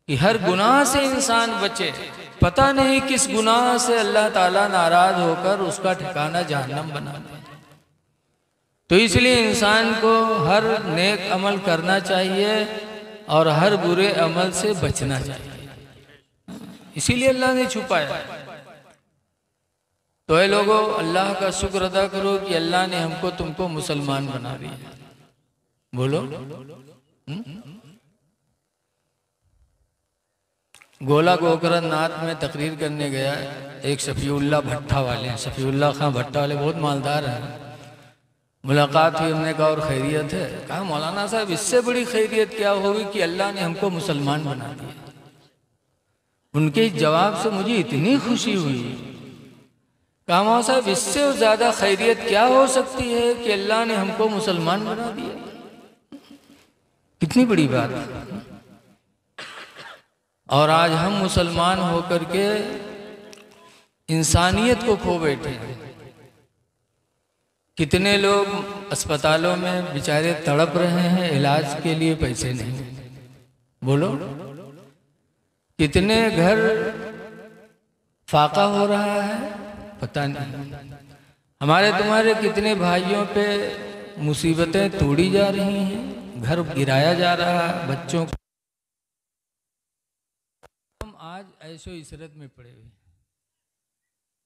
कि हर गुनाह से इंसान बचे। पता नहीं किस गुनाह से अल्लाह ताला नाराज होकर उसका ठिकाना जहन्नम बना दे। तो इसलिए इंसान को हर नेक अमल करना चाहिए और हर बुरे अमल से बचना चाहिए। इसीलिए अल्लाह ने छुपाया। तो ऐ लोगों, अल्लाह का शुक्र अदा करो कि अल्लाह ने हमको तुमको मुसलमान बना दिया। बोलो। गोला गोकरण नाथ में तकरीर करने गया एक शफीउल्लाह भट्टा वाले, शफीउल्लाह खां भट्टा वाले बहुत मालदार हैं। मुलाकात हुई, हमने कहा और खैरियत है? कहा मौलाना साहब इससे बड़ी खैरियत क्या होगी कि अल्लाह ने हमको मुसलमान बना दिया। उनके इस जवाब से मुझे इतनी खुशी हुई। कहा मौलाना साहब इससे ज़्यादा खैरियत क्या हो सकती है कि अल्लाह ने हमको मुसलमान बना दिया। कितनी बड़ी बात है। और आज हम मुसलमान होकर के इंसानियत को खो बैठे हैं। कितने लोग अस्पतालों में बेचारे तड़प रहे हैं, इलाज के लिए पैसे नहीं। बोलो। कितने घर फाका हो रहा है पता नहीं। हमारे तुम्हारे कितने भाइयों पे मुसीबतें तोड़ी जा रही हैं, घर गिराया जा रहा है बच्चों को। हम आज ऐशो इशरत में पड़े हुए,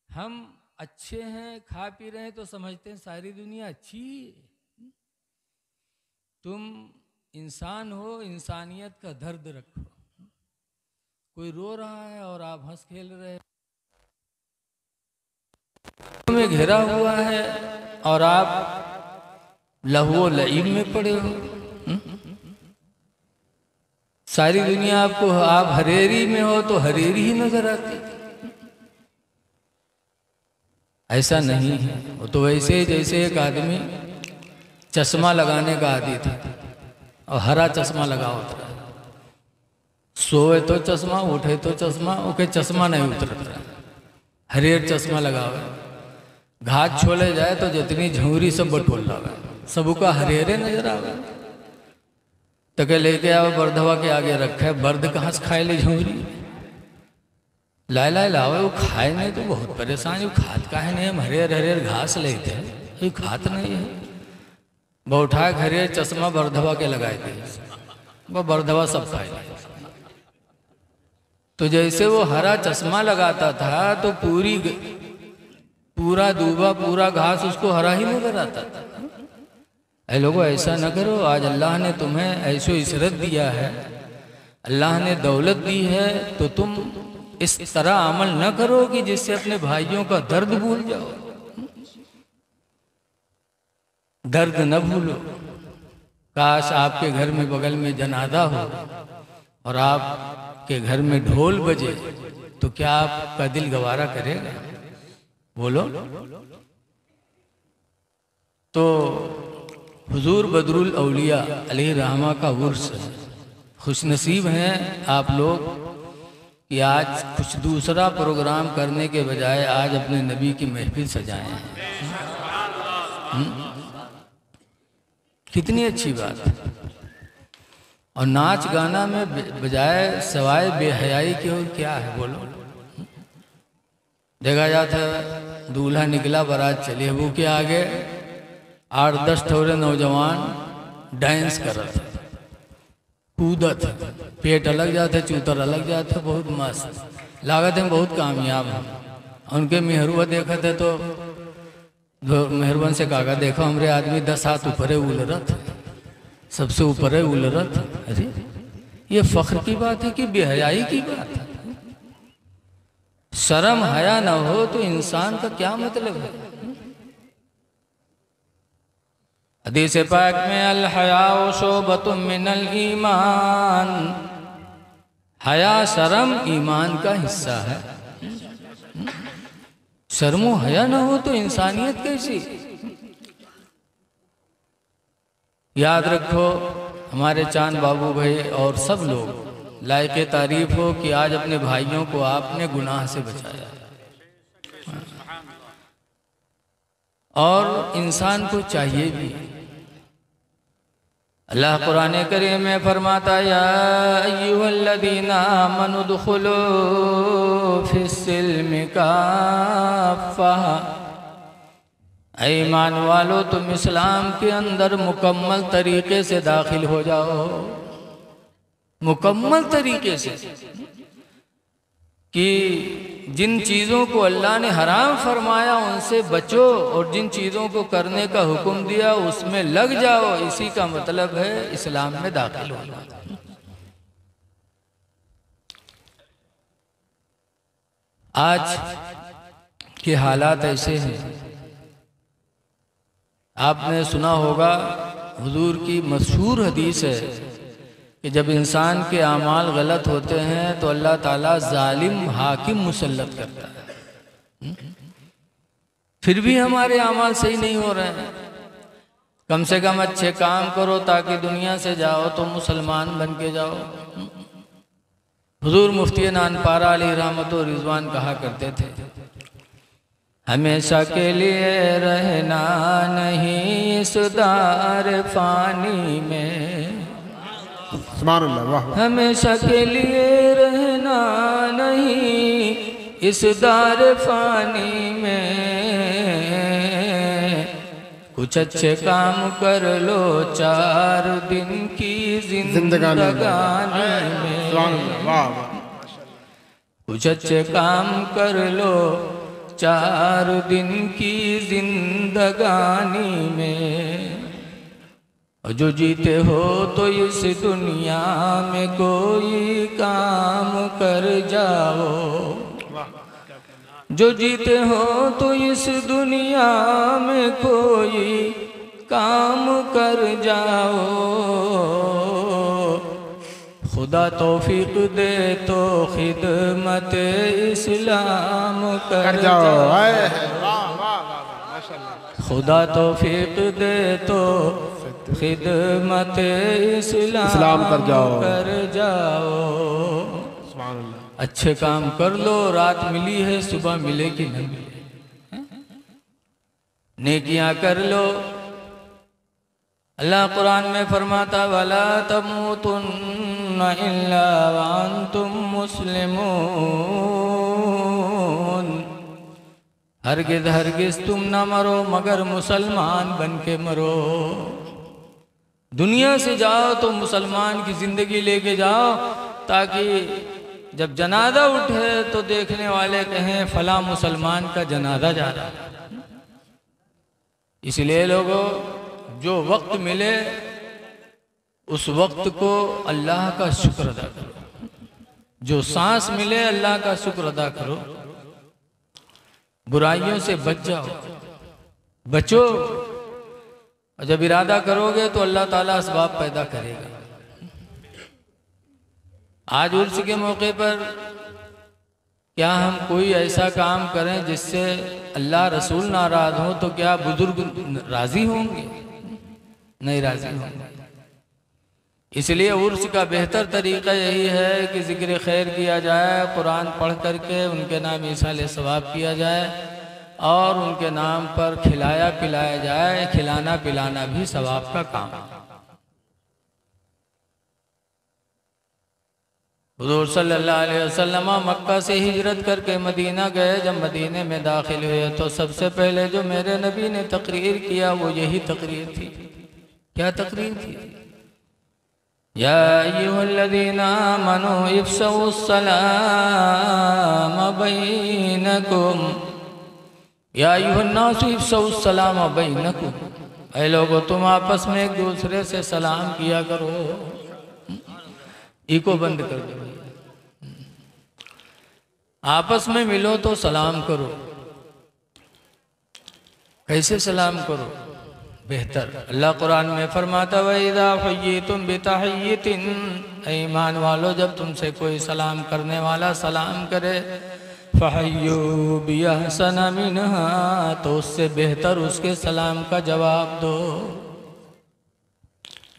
हम अच्छे हैं, खा पी रहे हैं तो समझते हैं सारी दुनिया अच्छी है। तुम इंसान हो, इंसानियत का दर्द रखो। कोई रो रहा है और आप हंस खेल रहे हो, में घेरा हुआ है और आप लहू लईब में पड़े हो। सारी दुनिया आपको, आप हरेरी में हो तो हरेरी ही नजर आती। ऐसा नहीं है। वो तो वैसे जैसे एक आदमी चश्मा लगाने का आदी था और हरा चश्मा लगा होता है। सोए तो चश्मा, उठे तो चश्मा, ओके चश्मा नहीं उतरता। हरेर चश्मा लगावे, घाट छोले जाए तो जितनी झूरी सब बटोल लावे, सबका हरेरे नजर आवे। तो के लेके आओ बर्दवा के आगे रखे, बर्द कहाँ से खाए ले झूरी। लाए लाए लावे, वो खाए नहीं तो बहुत परेशान। वो खात का है नहीं, हम हरेर हरेर घास लेते हैं, ये खात नहीं है। वो उठाए हरेर चश्मा बर्दवा के लगाए थे, वो बर्दवा सब खाए। तो जैसे वो हरा चश्मा लगाता था तो पूरा दूबा, पूरा घास उसको हरा ही नजर आता था। ऐ लोगों ऐसा न करो। आज अल्लाह ने तुम्हें ऐसो इशरत दिया है, अल्लाह ने दौलत दी है, तो तुम इस तरह अमल न करो कि जिससे अपने भाइयों का दर्द भूल जाओ। दर्द न भूलो। काश आपके घर में बगल में जनाजा हो और आपके घर में ढोल बजे तो क्या आपका दिल गवारा करेगा? बोलो। तो हुजूर बदरुल औलिया अलैहि रहमा का उर्स है। खुशनसीब हैं आप लोग कि आज कुछ दूसरा प्रोग्राम करने के बजाय आज अपने नबी की महफिल सजाए हैं। कितनी अच्छी बात है। और नाच गाना में बजाय सवाए बेहयाई की और क्या है? बोलो। देखा जाता है दूल्हा निकला, बारात चली, वो के आगे 8-10 ठोरे नौजवान डांस करत, कूदत, पेट अलग जाते, चूतर अलग जाते, बहुत मस्त लागत है, बहुत कामयाब है। उनके मेहरुआ देखा थे तो मेहरबान से काका देखो हमरे आदमी 10 हाथ ऊपर है उलरत, सबसे ऊपर है उलरत। अरे ये फख्र की बात है कि बेहयाई की बात है? शर्म हया ना हो तो इंसान का क्या मतलब है? हदीस पाक में अल हयाउ शोबतुम मिनल ईमान, हया शर्म ईमान का हिस्सा है। शर्मो हया ना हो तो इंसानियत कैसी? याद रखो हमारे चांद बाबू भाई और सब लोग लायक तारीफ हो कि आज अपने भाइयों को आपने गुनाह से बचाया। और इंसान को चाहिए भी, अल्लाह कुरान करीम में फरमाता या अय्युहल्लज़ीना आमनु उदखुलू फिस्सिल्मि काफ़्फ़ा, ऐ ईमान वालो तुम इस्लाम के अंदर मुकम्मल तरीके से दाखिल हो जाओ, मुकम्मल तरीके से, कि जिन चीज़ों को अल्लाह ने हराम फरमाया उनसे बचो और जिन चीज़ों को करने का हुक्म दिया उसमें लग जाओ। इसी का मतलब है इस्लाम में दाखिल होना। आज के हालात ऐसे हैं, आपने सुना होगा हुजूर की मशहूर हदीस है कि जब इंसान के आमाल गलत होते हैं तो अल्लाह ताला जालिम हाकिम मुसल्लत करता है। फिर भी हमारे आमाल सही नहीं हो रहे हैं। कम से कम अच्छे काम करो ताकि दुनिया से जाओ तो मुसलमान बन के जाओ। हुजूर मुफ्ती नानपारा अलैहि रहमत व रिजवान कहा करते थे, हमेशा के लिए रहना नहीं इस दार फानी में, हमेशा के लिए रहना नहीं इस दार फानी में, कुछ अच्छे काम कर लो 4 दिन की जिंदगानी में, कुछ अच्छे काम कर लो 4 दिन की जिंदगानी में, और जो जीते हो तो इस दुनिया में कोई काम कर जाओ, जो जीते हो तो इस दुनिया में कोई काम कर जाओ, खुदा तौफीक दे तो खिदमत इस्लाम कर जाओ, खुदा तौफीक दे तो खिदमत इस्लाम कर जाओ। अच्छे काम कर लो, रात मिली है सुबह मिलेगी न मिले, नेकियां कर लो। अल्लाह कुरान में फरमाता वला तमूतुन्ना इल्ला व अंतुम मुस्लिमून, हरगिज़ हरगिज़ तुम न मरो मगर मुसलमान बन के मरो। दुनिया से जाओ तो मुसलमान की ज़िंदगी लेके जाओ, ताकि जब जनाजा उठे तो देखने वाले कहें फला मुसलमान का जनाजा जा रहा है। इसलिए लोगों, जो वक्त मिले उस वक्त को अल्लाह का शुक्र अदा करो, जो सांस मिले अल्लाह का शुक्र अदा करो, बुराइयों से बच जाओ, बचो। और जब इरादा करोगे तो अल्लाह ताला असबाब पैदा करेगा। आज उर्स के मौके पर क्या हम कोई ऐसा काम करें जिससे अल्लाह रसूल नाराज हो, तो क्या बुजुर्ग राजी होंगे? नहीं राजी होंगे। इसलिए उर्स का बेहतर तरीका यही है कि जिक्र खैर किया जाए, कुरान पढ़ करके उनके नाम ईसाले सवाब किया जाए और उनके नाम पर खिलाया पिलाया जाए। खिलाना पिलाना भी सवाब का काम है। हुज़ूर सल्लल्लाहु अलैहि वसल्लम मक्का से हिजरत करके मदीना गए। जब मदीने में दाखिल हुए तो सबसे पहले जो मेरे नबी ने तकरीर किया वो यही तकरीर थी। क्या तकरीर थी? या अय्युहल्लज़ीना आमनू इफ़्शुस्सलाम बैनकुम, या अय्युहन्नासु इफ़्शुस्सलाम बैनकुम, ऐ लोगों तुम आपस में एक दूसरे से सलाम किया करो। इको बंद कर दो। आपस में मिलो तो सलाम करो। कैसे सलाम करो? बेहतर अल्लाह कुरान में फरमाता वइज़ा हुय्यितुम बितहिय्यतिन, ईमान वालो जब तुमसे कोई सलाम करने वाला सलाम करे फहय्यू बिअहसना मिन्हा, तो उससे बेहतर उसके सलाम का जवाब दो।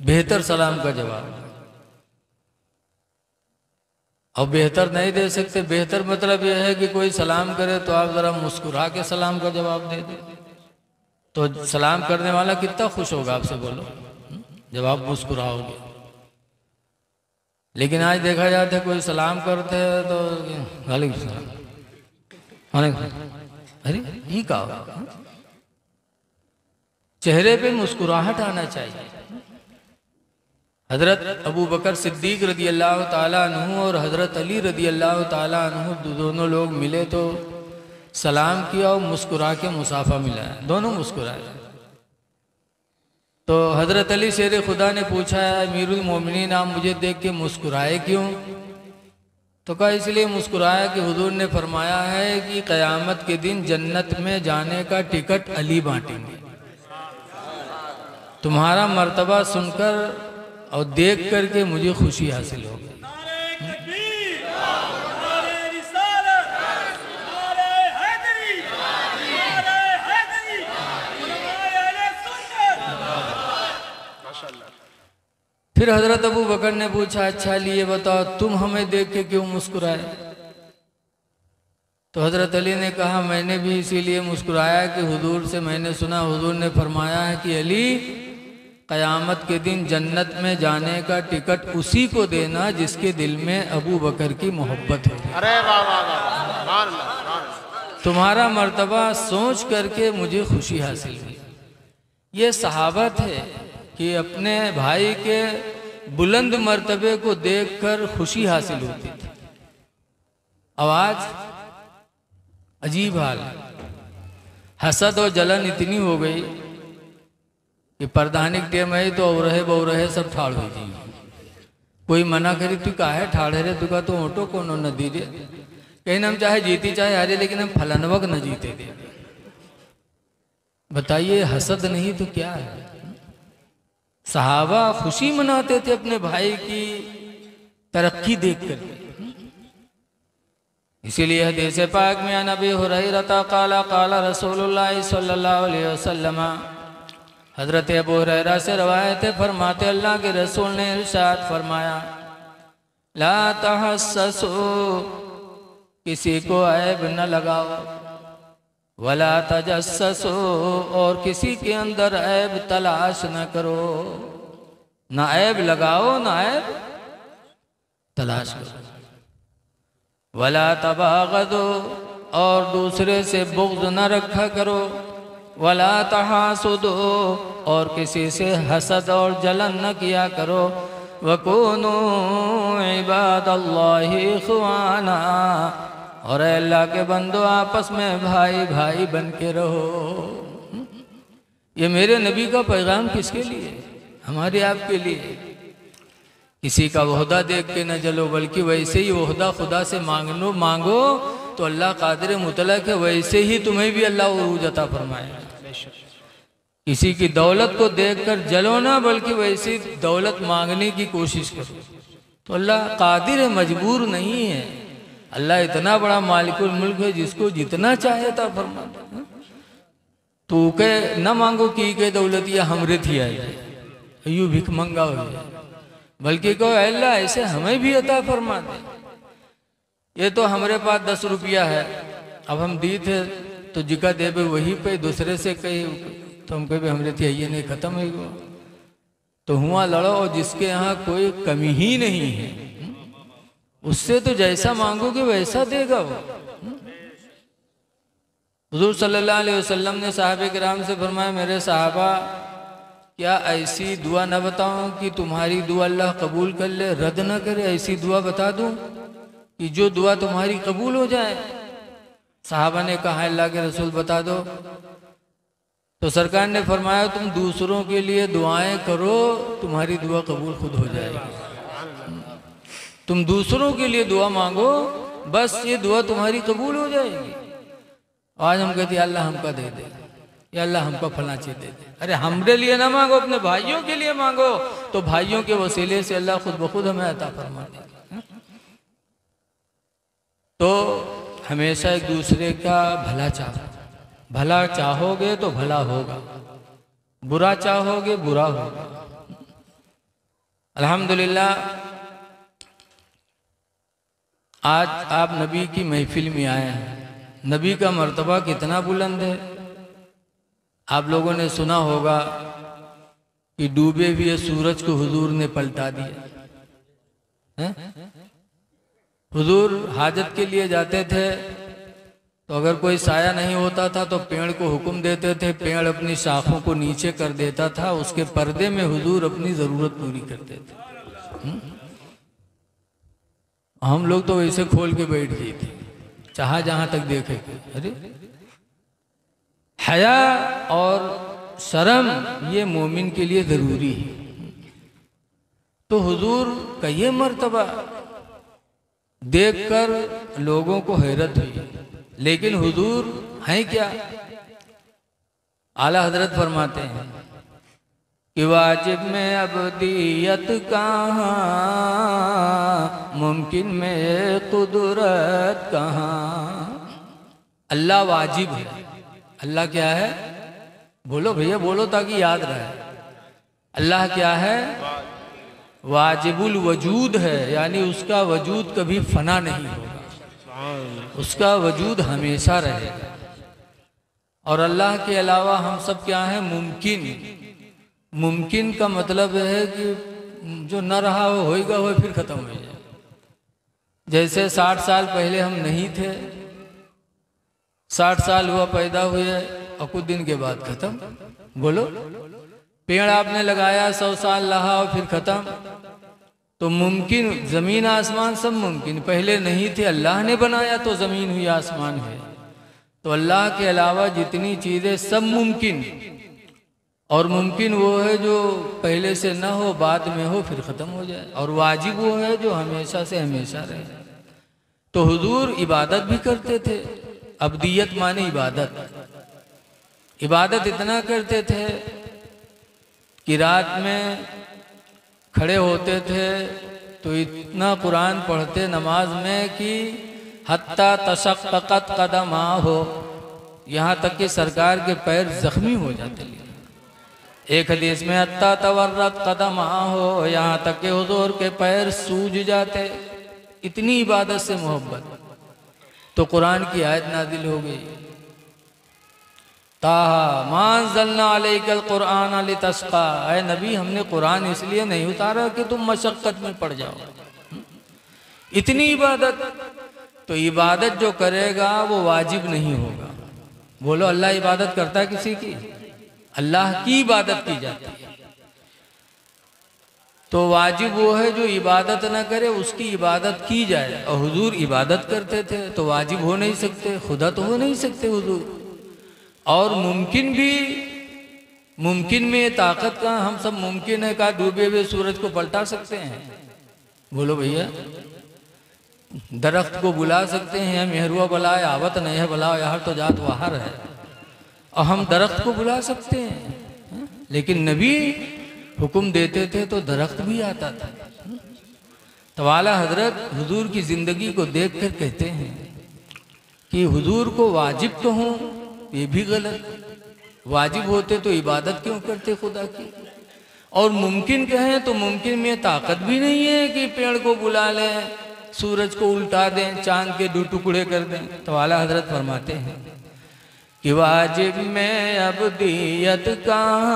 बेहतर सलाम का जवाब दो। और बेहतर नहीं दे सकते। बेहतर मतलब यह है कि कोई सलाम करे तो आप ज़रा मुस्कुरा के सलाम का जवाब दे दे, तो सलाम करने वाला कितना खुश होगा आपसे, बोलो। जब आप मुस्कुराओगे। लेकिन आज देखा जाता है कोई सलाम करते हैं तो वालेकुम सलाम, अरे ये कहा, चेहरे पे मुस्कुराहट आना चाहिए। हजरत अबू बकर सिद्दीक रदी अल्लाह ताला अन्हु और हजरत अली रदी अल्लाह ताला अन्हु दोनों लोग मिले तो सलाम किया और मुस्कुरा के मुसाफा मिलाया, दोनों मुस्कुराए। तो हजरत अली शेर खुदा ने पूछा, अमीरुल मोमिनीन आप मुझे देख के मुस्कुराए क्यों? तो कहा इसलिए मुस्कुराया कि हुजूर ने फरमाया है कि क़यामत के दिन जन्नत में जाने का टिकट अली बांटेंगे। तुम्हारा मर्तबा सुनकर और देख करके मुझे खुशी हासिल हो गई। फिर हजरत अबू बकर ने पूछा, अच्छा लिए बताओ तुम हमें देख के क्यों मुस्कुराए? तो हजरत अली ने कहा मैंने भी इसीलिए मुस्कुराया कि हुजूर से मैंने सुना, हुजूर ने फरमाया है कि अली क़यामत के दिन जन्नत में जाने का टिकट उसी को देना जिसके दिल में अबू बकर की मोहब्बत हो। अरे वाह वाह वाह, तुम्हारा मर्तबा सोच करके मुझे खुशी हासिल हुई। ये सहाबत है कि अपने भाई के बुलंद मर्तबे को देखकर खुशी हासिल होती थी। अब आज अजीब हाल है, हसद और जलन इतनी हो गई कि प्रधानिक टेम है तो औरहे सब ठाड़ हुई जी। कोई मना करी तू काहे ठाड़े रे, तू का तो ओटो को न दी रे, कहीं हम चाहे जीती चाहे हारे लेकिन हम फलनवक न जीते दे। बताइए हसद नहीं तो क्या है? सहाबा खुशी मनाते थे अपने भाई की तरक्की देखकर। इसीलिए हदीस पाक में नबी हुरैरा काला काला रसूलुल्लाह सल्लल्लाहु अलैहि वसल्लम, हजरत अबू हुरैरा से रवायत है, फरमाते अल्लाह के रसूल ने इरशाद फरमाया, ला तहस्ससु, किसी को ऐब न लगाओ, वला तजस्ससु, और किसी के अंदर ऐब तलाश न करो। ना ऐब लगाओ ना ऐब तलाश करो। वला तबागदो, और दूसरे से बुग़्ज़ न रखा करो। वला तहासुदो, और किसी से हसद और जलन न किया करो। वकूनू इबादल्लाहि इख़वाना, और अल्लाह के बंदो आपस में भाई भाई बन के रहो। ये मेरे नबी का पैगाम किसके लिए? हमारे आपके लिए। किसी का वहदा देख के न जलो, बल्कि वैसे ही वहदा खुदा से मांगो तो अल्लाह कादिर मुतलक है, वैसे ही तुम्हें भी अल्लाह उरूज अता फरमाएगा। किसी की दौलत को देखकर जलो ना, बल्कि वैसी दौलत मांगने की कोशिश करो। तो अल्लाह कादिर है, मजबूर नहीं है। अल्लाह इतना बड़ा मालिकुल मुल्क है, जिसको जितना चाहे ता फरमाता है। तो के न मांगो की के दौलतिया हमरे थी आए, यूं भिख मंगा हो जाए, बल्कि कहो अल्लाह ऐसे हमें भी अता फरमा दे। ये तो हमारे पास 10 रुपया है, अब हम दी थे तो जिका देवे वही पे, दूसरे से कही तो हम कहे हमरे थी ये नहीं खत्म है वो, तो हुआ लड़ो। और जिसके यहाँ कोई कमी ही नहीं है उससे तो जैसा मांगोगे वैसा देगा वो। हुजूर सल्लल्लाहु अलैहि वसल्लम ने साहबे किराम से फरमाया, मेरे साहबा क्या ऐसी दुआ न बताऊं कि तुम्हारी दुआ अल्लाह कबूल कर ले, रद्द न करे? ऐसी दुआ बता दूं कि जो दुआ तुम्हारी कबूल हो जाए? साहबा ने कहा अल्लाह के रसूल बता दो। तो सरकार ने फरमाया तुम दूसरों के लिए दुआएं करो, तुम्हारी दुआ कबूल खुद हो जाएगी। तुम दूसरों के लिए दुआ मांगो, बस ये दुआ तुम्हारी कबूल हो जाएगी। आज हम कहते अल्लाह हमका दे दे, या अल्लाह हमको फला चीज दे दे। अरे हमरे लिए ना मांगो, अपने भाइयों के लिए मांगो, तो भाइयों के वसीले से अल्लाह खुद ब खुद हमें अता फरमा देगा। तो हमेशा एक दूसरे का भला चाहो, भला चाहोगे तो भला होगा, बुरा चाहोगे बुरा होगा। अल्हम्दुलिल्लाह आज आप नबी की महफिल में आए हैं। नबी का मर्तबा कितना बुलंद है। आप लोगों ने सुना होगा कि डूबे हुए सूरज को हुजूर ने पलटा दिया। हुजूर हाजत के लिए जाते थे तो अगर कोई साया नहीं होता था तो पेड़ को हुक्म देते थे, पेड़ अपनी शाखों को नीचे कर देता था, उसके पर्दे में हुजूर अपनी जरूरत पूरी करते थे। हम लोग तो वैसे खोल के बैठ गए थे, चाहा जहां तक देखे। अरे हया और शर्म ये मोमिन के लिए जरूरी है। तो हुजूर का ये मर्तबा देखकर लोगों को हैरत हुई, लेकिन हुजूर हैं क्या? आला हजरत फरमाते हैं कि वाजिब में अबदियत कहाँ, मुमकिन में कुदरत कहाँ। अल्लाह वाजिब है। अल्लाह क्या है? बोलो भैया, बोलो ताकि याद रहे। अल्लाह क्या है? वाजिबुल वजूद है, यानी उसका वजूद कभी फना नहीं होगा, उसका वजूद हमेशा रहेगा। और अल्लाह के अलावा हम सब क्या हैं? मुमकिन। मुमकिन का मतलब है कि जो न रहा हो होएगा, हो फिर खत्म हो जाए। जैसे 60 साल पहले हम नहीं थे, 60 साल हुआ पैदा हुए और कुछ दिन के बाद खत्म। बोलो, पेड़ आपने लगाया 100 साल रहा और फिर खत्म। तो मुमकिन, जमीन आसमान सब मुमकिन, पहले नहीं थे, अल्लाह ने बनाया तो जमीन हुई, आसमान है। तो अल्लाह के अलावा जितनी चीजें सब मुमकिन। और मुमकिन वो है जो पहले से न हो, बाद में हो, फिर खत्म हो जाए। और वाजिब वो है जो हमेशा से हमेशा रहे। तो हुजूर इबादत भी करते थे। अब्दियत माने इबादत। इबादत इतना करते थे कि रात में खड़े होते थे तो इतना कुरान पढ़ते नमाज में कि हत्ता तशक्कत कदमा हो, यहाँ तक कि सरकार के पैर जख्मी हो जाते। एक हदीस में हत्ता तवर्रत कदमा हो, यहाँ तक कि हुजूर के पैर सूज जाते। इतनी इबादत से मोहब्बत। तो कुरान की आयत नाजिल हो गई, ताहा मा अंज़लना अलैकल कुरआन लितस्क़ा। ऐ नबी, हमने कुरान इसलिए नहीं उतारा कि तुम मशक्कत में पड़ जाओ। इतनी इबादत। तो इबादत जो करेगा वो वाजिब नहीं होगा। बोलो, अल्लाह इबादत करता है किसी की? अल्लाह की इबादत की जाती है। तो वाजिब वो है जो इबादत ना करे, उसकी इबादत की जाए। और हुजूर इबादत करते थे तो वाजिब हो नहीं सकते, खुदा तो हो नहीं सकते हुजूर। और मुमकिन भी, मुमकिन में ताकत का, हम सब मुमकिन है का डूबे हुए सूरज को पलटा सकते हैं? बोलो भैया, दरख्त को बुला सकते हैं, मेहरुआ बुलाए आवत नहीं है, बुलाओ यार तो जात बाहर है। और हम दरख्त को बुला सकते हैं, लेकिन नबी हुक्म देते थे तो दरख्त भी आता था। तो आला हजरत हुजूर की जिंदगी को देखकर कहते हैं कि हुजूर को वाजिब तो हूँ, ये भी गलत। वाजिब होते तो इबादत क्यों करते खुदा की? और मुमकिन कहें तो मुमकिन में ताकत भी नहीं है कि पेड़ को बुला लें, सूरज को उल्टा दें, चांद के 2 टुकड़े कर दें। तो आला हजरत फरमाते हैं कि वाजिब में अब्दियत कहाँ,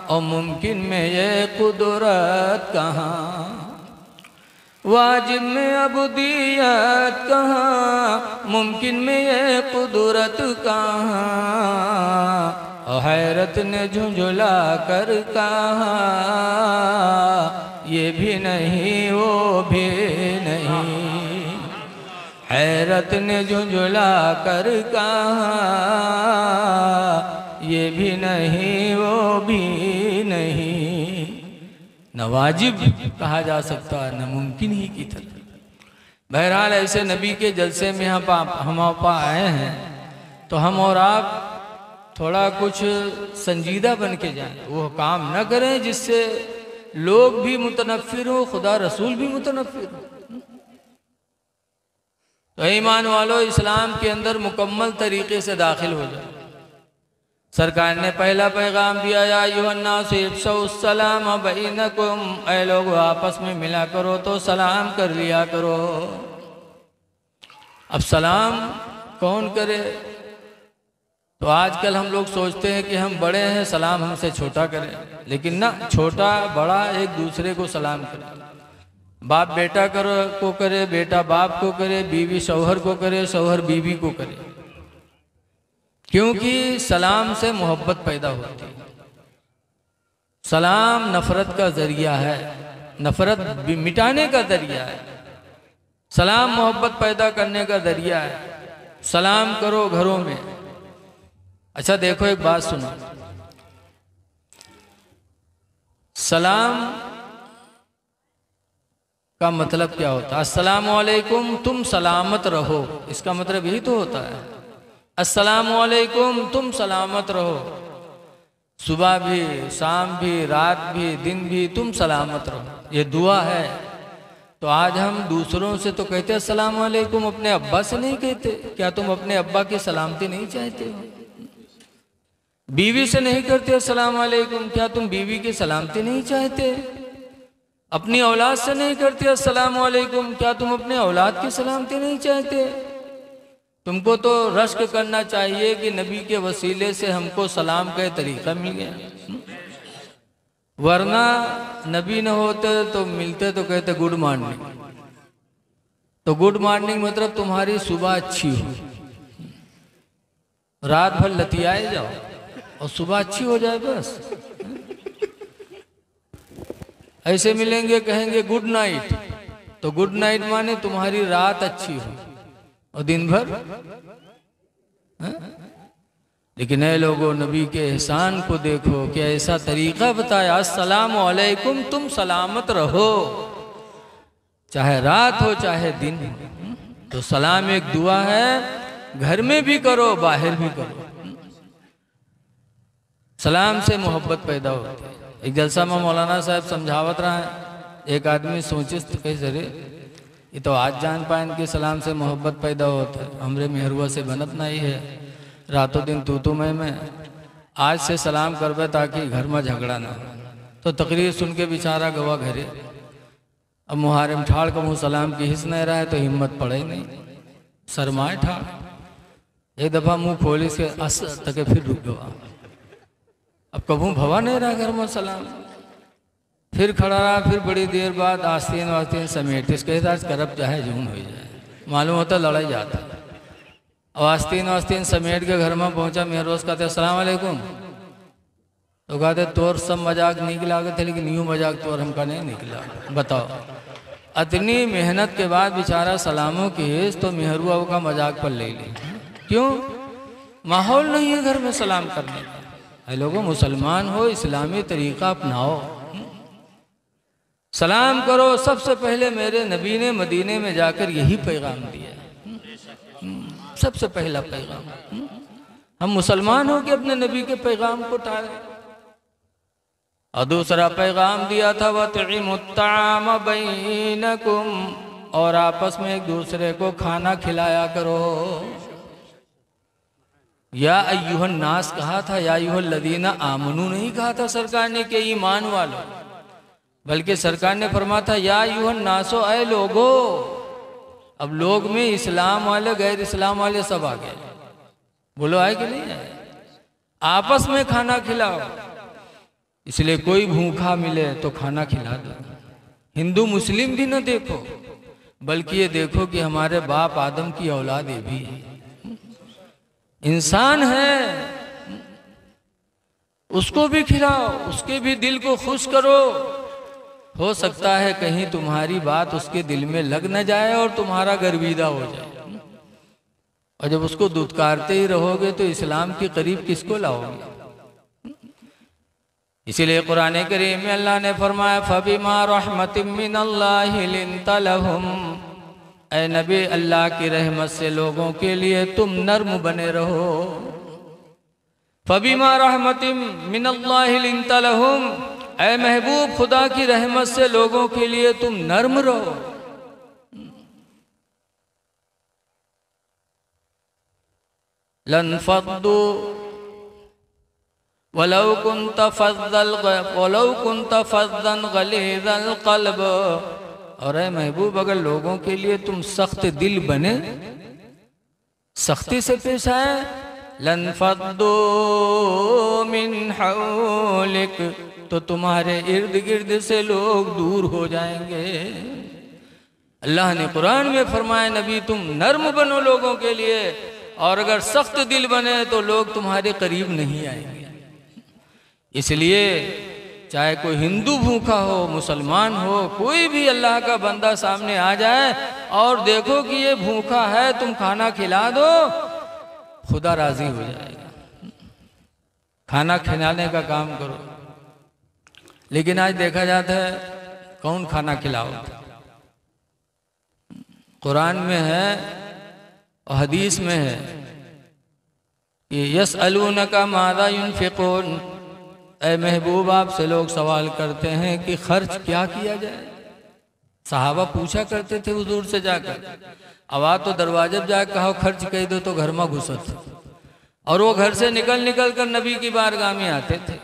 और मुमकिन में ये कुदरत कहाँ। वाजिब में अब्दियत कहाँ, मुमकिन में ये कुदरत कहाँ। और हैरत ने झुंझुला कर कहा, ये भी नहीं वो भी नहीं। हैरत ने झुंझुला कर कहा, ये भी नहीं वो भी नहीं। न वाजिब कहा जा सकता, न मुमकिन ही की तरह। बहरहाल ऐसे नबी के जलसे में हम आप आए हैं तो हम और आप थोड़ा कुछ संजीदा बन के जाएं। वो काम न करें जिससे लोग भी मुतनफ़िर हो, खुदा रसूल भी मुतनफ़िर हो। तो ईमान वालों, इस्लाम के अंदर मुकम्मल तरीके से दाखिल हो जाए। सरकार ने पहला पैगाम दिया, या अय्युहन्नास इफ़्शुस्सलाम बैनकुम, ऐ लोग आपस में मिला करो तो सलाम कर लिया करो। अब सलाम कौन करे? तो आजकल हम लोग सोचते हैं कि हम बड़े हैं, सलाम हमसे छोटा करें, लेकिन ना, छोटा बड़ा एक दूसरे को सलाम करें। बाप बेटा को करे, बेटा बाप को करे, बीवी शौहर को करे, शौहर बीवी को करे, क्योंकि सलाम से मोहब्बत पैदा होती है। सलाम नफरत का जरिया है, नफरत मिटाने का जरिया है। सलाम मोहब्बत पैदा करने का जरिया है। सलाम करो घरों में। अच्छा देखो, एक बात सुनो, सलाम का मतलब क्या होता है? अस्सलामु अलैकुम, तुम सलामत रहो, इसका मतलब यही तो होता है। अस्सलामु अलैकुम, तुम सलामत रहो, सुबह भी, शाम भी, रात भी, दिन भी तुम सलामत रहो, ये दुआ है। तो आज हम दूसरों से तो कहते हैं अस्सलामु अलैकुम, अपने अब्बा से नहीं कहते? क्या तुम अपने अब्बा की सलामती नहीं चाहते हो? बीवी से नहीं करते अस्सलामु अलैकुम, क्या तुम बीवी की सलामती नहीं चाहते? अपनी औलाद से नहीं करते अस्सलामु अलैकुम, क्या तुम अपने औलाद की सलामती नहीं चाहते? तुमको तो रश्क करना चाहिए कि नबी के वसीले से हमको सलाम का तरीका मिल गया, वरना नबी न होते तो मिलते तो कहते गुड मॉर्निंग। तो गुड मॉर्निंग मतलब तुम्हारी सुबह अच्छी हो, रात भर लतियाए जाओ और सुबह अच्छी हो जाए बस। ऐसे मिलेंगे कहेंगे गुड नाइट, तो गुड नाइट माने तुम्हारी रात अच्छी हो और दिन भर है? लेकिन ऐ लोगों, नबी के एहसान को देखो कि ऐसा तरीका बताया, अस्सलामु अलैकुम, तुम सलामत रहो, चाहे रात हो चाहे दिन हो। तो सलाम एक दुआ है, घर में भी करो, बाहर भी करो। सलाम से मोहब्बत पैदा होती है। एक जलसा में मौलाना साहब समझावत रहा है, एक आदमी सोचिस तो कैसे रे, ये तो आज जान पाए कि सलाम से मोहब्बत पैदा होता है, हमरे मेहरुआ से बनत नहीं है, रातों दिन तू मैं आज से सलाम करबे ताकि घर में झगड़ा ना हो। तो तकरीर सुन के बेचारा गवा घरे। अब मुहारिम ठाड़ का मुँह सलाम की हिस्स नहीं रहा है तो हिम्मत पड़े ही नहीं, शर्माए ठाड़। एक दफ़ा मुँह खोली से अस तक फिर रुक गवा। अब कभू भवा नहीं रहा घर में सलाम, फिर खड़ा रहा। फिर बड़ी देर बाद आस्तीन वास्तीन समेट इसके साथ करब चाहे जून हो जाए, मालूम होता लड़ाई जाता। और आस्तीन वास्तीन समेट के घर में पहुंचा। मेरे रोज कहते अस्सलाम वालेकुम, तो कहते तोर सब मजाक निकला थे, लेकिन यूँ मजाक तोर हमका नहीं निकला। बताओ, इतनी मेहनत के बाद बेचारा सलामों की तो मेहरुआ का मजाक पर ले ली। क्यों? माहौल नहीं है घर में सलाम करने का। लोगों, मुसलमान हो, इस्लामी तरीका अपनाओ, सलाम करो। सबसे पहले मेरे नबी ने मदीने में जाकर यही पैगाम दिया, सबसे पहला पैगाम। हम मुसलमान हो कि अपने नबी के पैगाम को टाले। और दूसरा पैगाम दिया था वतइमुत्ताम बैनकुम, और आपस में एक दूसरे को खाना खिलाया करो। या अय्युहन नास कहा था, या अय्युहल लदीना आमनू नहीं कहा था सरकार ने कि ईमान वालों, बल्कि सरकार ने फरमाया था या अय्युहन नासो, ऐ लोगो। अब लोग में इस्लाम वाले गैर इस्लाम वाले सब आ गए। बोलो आए कि नहीं आए? आपस में खाना खिलाओ। इसलिए कोई भूखा मिले तो खाना खिला दो। हिंदू मुस्लिम भी न देखो, बल्कि ये देखो कि हमारे बाप आदम की औलाद ये भी है, इंसान है, उसको भी खिलाओ, उसके भी दिल को खुश करो। हो सकता है कहीं तुम्हारी बात उसके दिल में लग न जाए और तुम्हारा गर्विदा हो जाए। और जब उसको दुत्कारते ही रहोगे तो इस्लाम के करीब किसको लाओगे? इसीलिए कुरान करीम में अल्लाह ने फरमाया फबिमा रहमतिम मिनल्लाहि लिंता लहुम, ऐ नबी अल्लाह की रहमत से लोगों के लिए तुम नर्म बने रहो। फबिमा रहमतिम मिनल्लाहि लिंता लहुम, ऐ महबूब खुदा की रहमत से लोगों के लिए तुम नर्म रहो। लन फद्दू वलौ कुन्त फज़्ज़न गलीज़ल क़ल्ब, और ऐ महबूब अगर लोगों के लिए तुम सख्त दिल बने, सख्ती से पेश आए, लन फद्दू मिन हौलिक, तो तुम्हारे इर्द गिर्द से लोग दूर हो जाएंगे। अल्लाह ने कुरान में फरमाया नबी तुम नर्म बनो लोगों के लिए, और अगर सख्त दिल बने तो लोग तुम्हारे करीब नहीं आएंगे। इसलिए चाहे कोई हिंदू भूखा हो, मुसलमान हो, कोई भी अल्लाह का बंदा सामने आ जाए और देखो कि ये भूखा है, तुम खाना खिला दो, खुदा राजी हो जाएगा। खाना खिलाने का काम करो। लेकिन आज देखा जाता है कौन खाना खिलाओ। कुरान में है और हदीस में है कि यसअलूनका माज़ा युनफ़िक़ून, ऐ महबूब आपसे लोग सवाल करते हैं कि खर्च क्या किया जाए। सहाबा पूछा करते थे हुजूर से जाकर, आवाज तो दरवाजे पर जाकर कहो खर्च कह दो तो घर में घुसत, और वो घर से निकल निकल कर नबी की बारगाह में आते थे।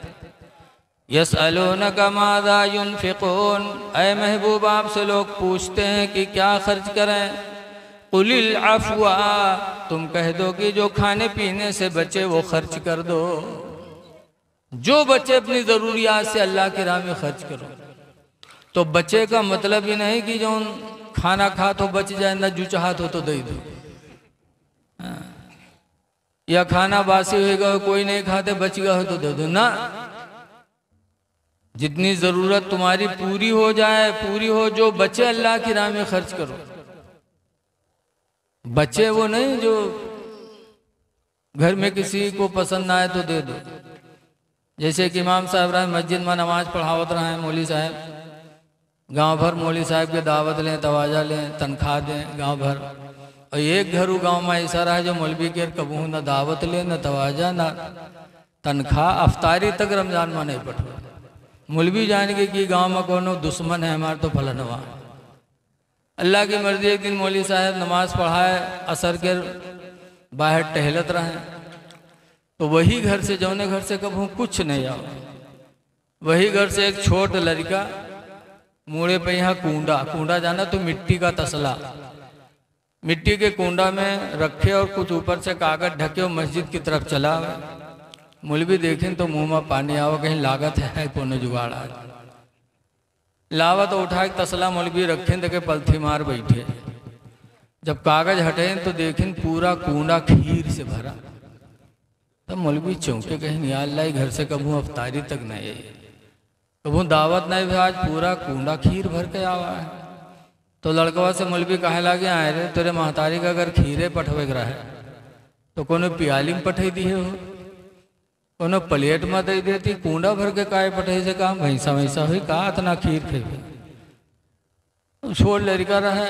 यसअलूनका माज़ा युनफ़िक़ून, ऐ महबूब आपसे लोग पूछते हैं कि क्या खर्च करें। कुलिल अफ़्वा, तुम कह दो कि जो खाने पीने से बचे वो खर्च कर दो, जो बचे अपनी ज़रूरियात से अल्लाह की राह में खर्च करो। तो बचे का मतलब ही नहीं कि जो खाना खा तो बच जाए, ना जो चाहत हो तो दे दो, या खाना बासी होगा कोई नहीं खाते बच गया हो तो दे दो ना। जितनी ज़रूरत तुम्हारी पूरी हो जाए, पूरी हो, जो बचे अल्लाह की राह में खर्च करो। बचे वो नहीं जो घर में किसी को पसंद ना आए तो दे दो। जैसे कि इमाम साहब रहे मस्जिद में नमाज पढ़ावत रहे, मौली साहब गांव भर मौली साहब के दावत लें, तवाजा लें, तनख्वाह दें गांव भर, और एक घरू गांव में ऐसा रहा जो मौलवी के कबू न दावत ले, न तवाजा, न तनख्वाह, अफ्तारी तक रमजान में नहीं पढ़ो। मौलवी जान के कि गांव में कोनो दुश्मन है हमारे तो फलनवा। अल्लाह की मर्जी एक दिन मौली साहब नमाज पढ़ाए, असर के बाहर टहलत रहे, तो वही घर से जौने घर से कबू कुछ नहीं आओ, वही घर से एक छोट लड़का मुड़े पे यहाँ कूंडा, कूंडा जाना तो मिट्टी का तसला, मिट्टी के कूंडा में रखे और कुछ ऊपर से कागज ढके और मस्जिद की तरफ चला। मौलवी देखें तो मुंह में पानी आओ, कहीं लागत है कोनो जुगाड़ आज। लावा तो उठा के तसला मौलवी रखें, देखे पलथी मार बैठे। जब कागज हटे तो देखें पूरा कूंडा खीर से भरा। तब मौलवी चौंके, कहीं नहीं अल्लाह घर से कबू अफ्तारी तक नहीं है, कबू दावत नहीं भी, आज पूरा कूंडा खीर भर के आवा है। तो लड़कवा से मौलवी कहे लागे, आए रे तेरे महतारी का अगर खीरे पठवे रहे तो कोनो पियाली में पठे दिए हो, कोनो प्लेट में दे देती, कूंडा भर के काय पठे से काम भैंसा वैसा हुई कहा इतना खीर खेबे। तो छोड़ लड़का रहे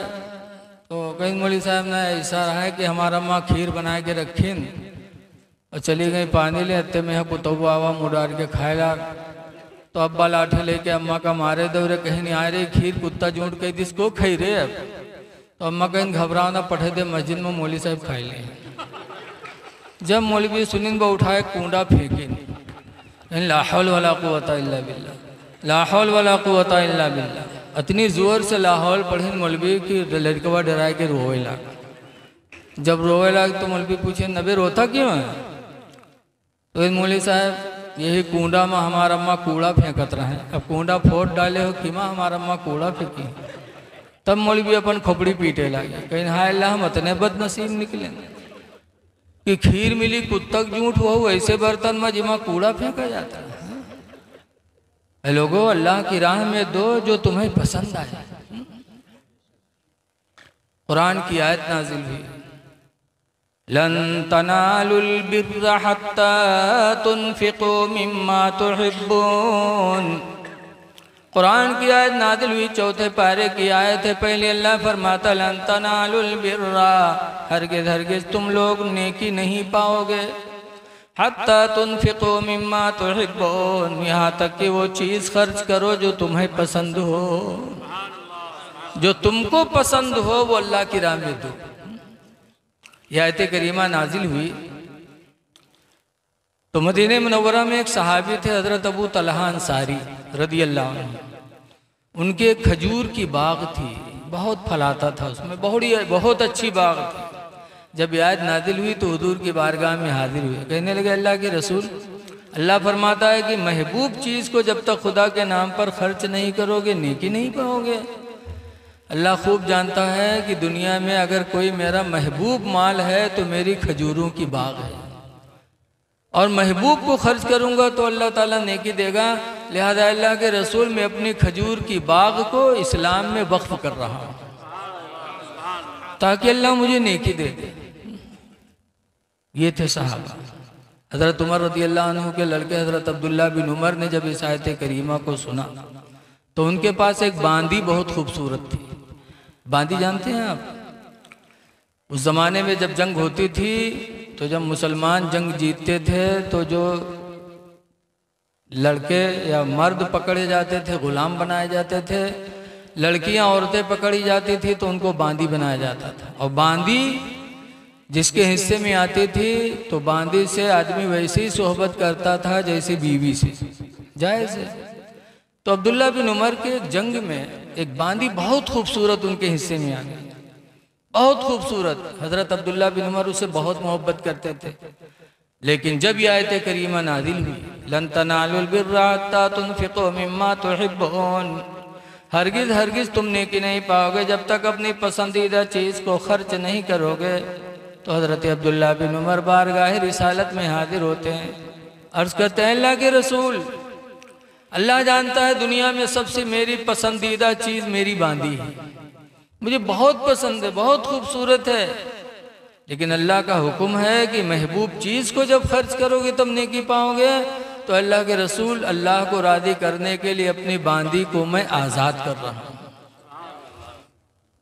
तो कहीं मौली साहब ने ऐसा रहा है कि हमारा माँ खीर बना के रखीन और चली गई पानी ले, अत्ते में कुतुब आवा मुडार के खाएगा। तो अब्बा लाठी लेके अम्मा का मारे दौरे, कहीं नहीं आ रही खीर, कुत्ता झूठ कही जिसको खाई रे। अब तो अम्मा कहीं घबराओ ना, पठे दे मस्जिद में मौली साहब खाई ले। जब मौलवी सुनिन बा उठाए कूंडा फेंकिन, ला हौल वला कुव्वता इल्ला बिल्लाह, ला हौल वला कुव्वता इल्ला बिल्लाह। इतनी जोर से लाहौल पढ़िन मौलवी की लड़कवा डराए के रोए लग। जब रोए लग तो मौलवी पूछे नबे रोता क्यों है। तो मौली साहब यही कूंडा में हमारा अम्मा कूड़ा फेंकत रहे, अब कूंडा फोड़ डाले हो कि माँ हमारा अम्मा कूड़ा फेंकी। तब मौलवी अपन खोपड़ी पीटे लगे, कहीं हाय अल्लाह हम इतने बदनसीब निकले कि खीर मिली कुत्तक झूठ हो वैसे बर्तन में जिमा कूड़ा फेंका जाता है। लोगों अल्लाह की राह में दो जो तुम्हें पसंद आए। कुरान की आयत नाजिल हुई, लन तनालुल बिर्रा हत्ता तुनफिकू मिम्मा तुहिब्बून। कुरान की आयत नाजिल हुई, चौथे पारे की आयत है। पहले अल्लाह फरमाता लन तनालुल बिर्रा, हरगिज़ हरगिज़ तुम लोग नेकी नहीं पाओगे, हत्ता तुनफिकू मिम्मा तुहिब्बून, यहाँ तक कि वो चीज़ खर्च करो जो तुम्हें पसंद हो, जो तुमको पसंद हो वो अल्लाह की राह में दो। यह आयत करीमा नाजिल हुई तो मदीने मुनव्वरा में एक सहाबी थे हज़रत अबू तलहा अंसारी रदी अल्लाह अन्हु। उनके खजूर की बाग थी, बहुत फल आता था उसमें, बहुत अच्छी बाग थी। जब ये आयत नाजिल हुई तो हुजूर की बारगाह में हाजिर हुए, कहने लगे अल्लाह के रसूल, अल्लाह फरमाता है कि महबूब चीज़ को जब तक खुदा के नाम पर खर्च नहीं करोगे नेकी नहीं पाओगे। अल्लाह खूब जानता है कि दुनिया में अगर कोई मेरा महबूब माल है तो मेरी खजूरों की बाग है, और महबूब को खर्च करूंगा तो अल्लाह ताला नेकी देगा। लिहाजा अल्लाह के रसूल मैं अपनी खजूर की बाग को इस्लाम में वक्फ कर रहा हूँ ताकि अल्लाह मुझे नेकी दे दे। ये थे सहाबा। हज़रत उमर रज़ी अल्लाह अन्हु के लड़के हज़रत अब्दुल्ला बिन उमर ने जब इस आयत करीमा को सुना तो उनके पास एक बांदी बहुत खूबसूरत थी। बांदी जानते हैं आप? उस ज़माने में जब जंग होती थी तो जब मुसलमान जंग जीतते थे तो जो लड़के या मर्द पकड़े जाते थे गुलाम बनाए जाते थे, लड़कियां औरतें पकड़ी जाती थी तो उनको बांदी बनाया जाता था। और बांदी जिसके हिस्से में आती थी तो बांदी से आदमी वैसे ही सोहबत करता था जैसे बीवी से, जायज़ है। तो अब्दुल्ला बिन उमर के जंग में एक बांदी बहुत खूबसूरत उनके हिस्से में आ गई, बहुत खूबसूरत। हज़रत अब्दुल्ला बिन उमर उससे बहुत मोहब्बत करते थे। लेकिन जब यह आयत करीमा नाजिल हुई, लन तनालुल बिर्रा हत्ता तुनफिकू मिम्मा तुहिब्बून, हरगिज़ हरगिज़ तुम नेकी नहीं पाओगे जब तक अपनी पसंदीदा चीज़ को खर्च नहीं करोगे। तो हज़रत अब्दुल्ला बिन उमर बारगाह रिसालत में हाजिर होते हैं, अर्ज़ करते हैं अल्लाह के रसूल, अल्लाह जानता है दुनिया में सबसे मेरी पसंदीदा चीज़ मेरी बांदी है, मुझे बहुत पसंद है, बहुत खूबसूरत है। लेकिन अल्लाह का हुक्म है कि महबूब चीज़ को जब खर्च करोगे तब नेकी पाओगे। तो अल्लाह के रसूल, अल्लाह को राज़ी करने के लिए अपनी बांदी को मैं आज़ाद कर रहा हूँ।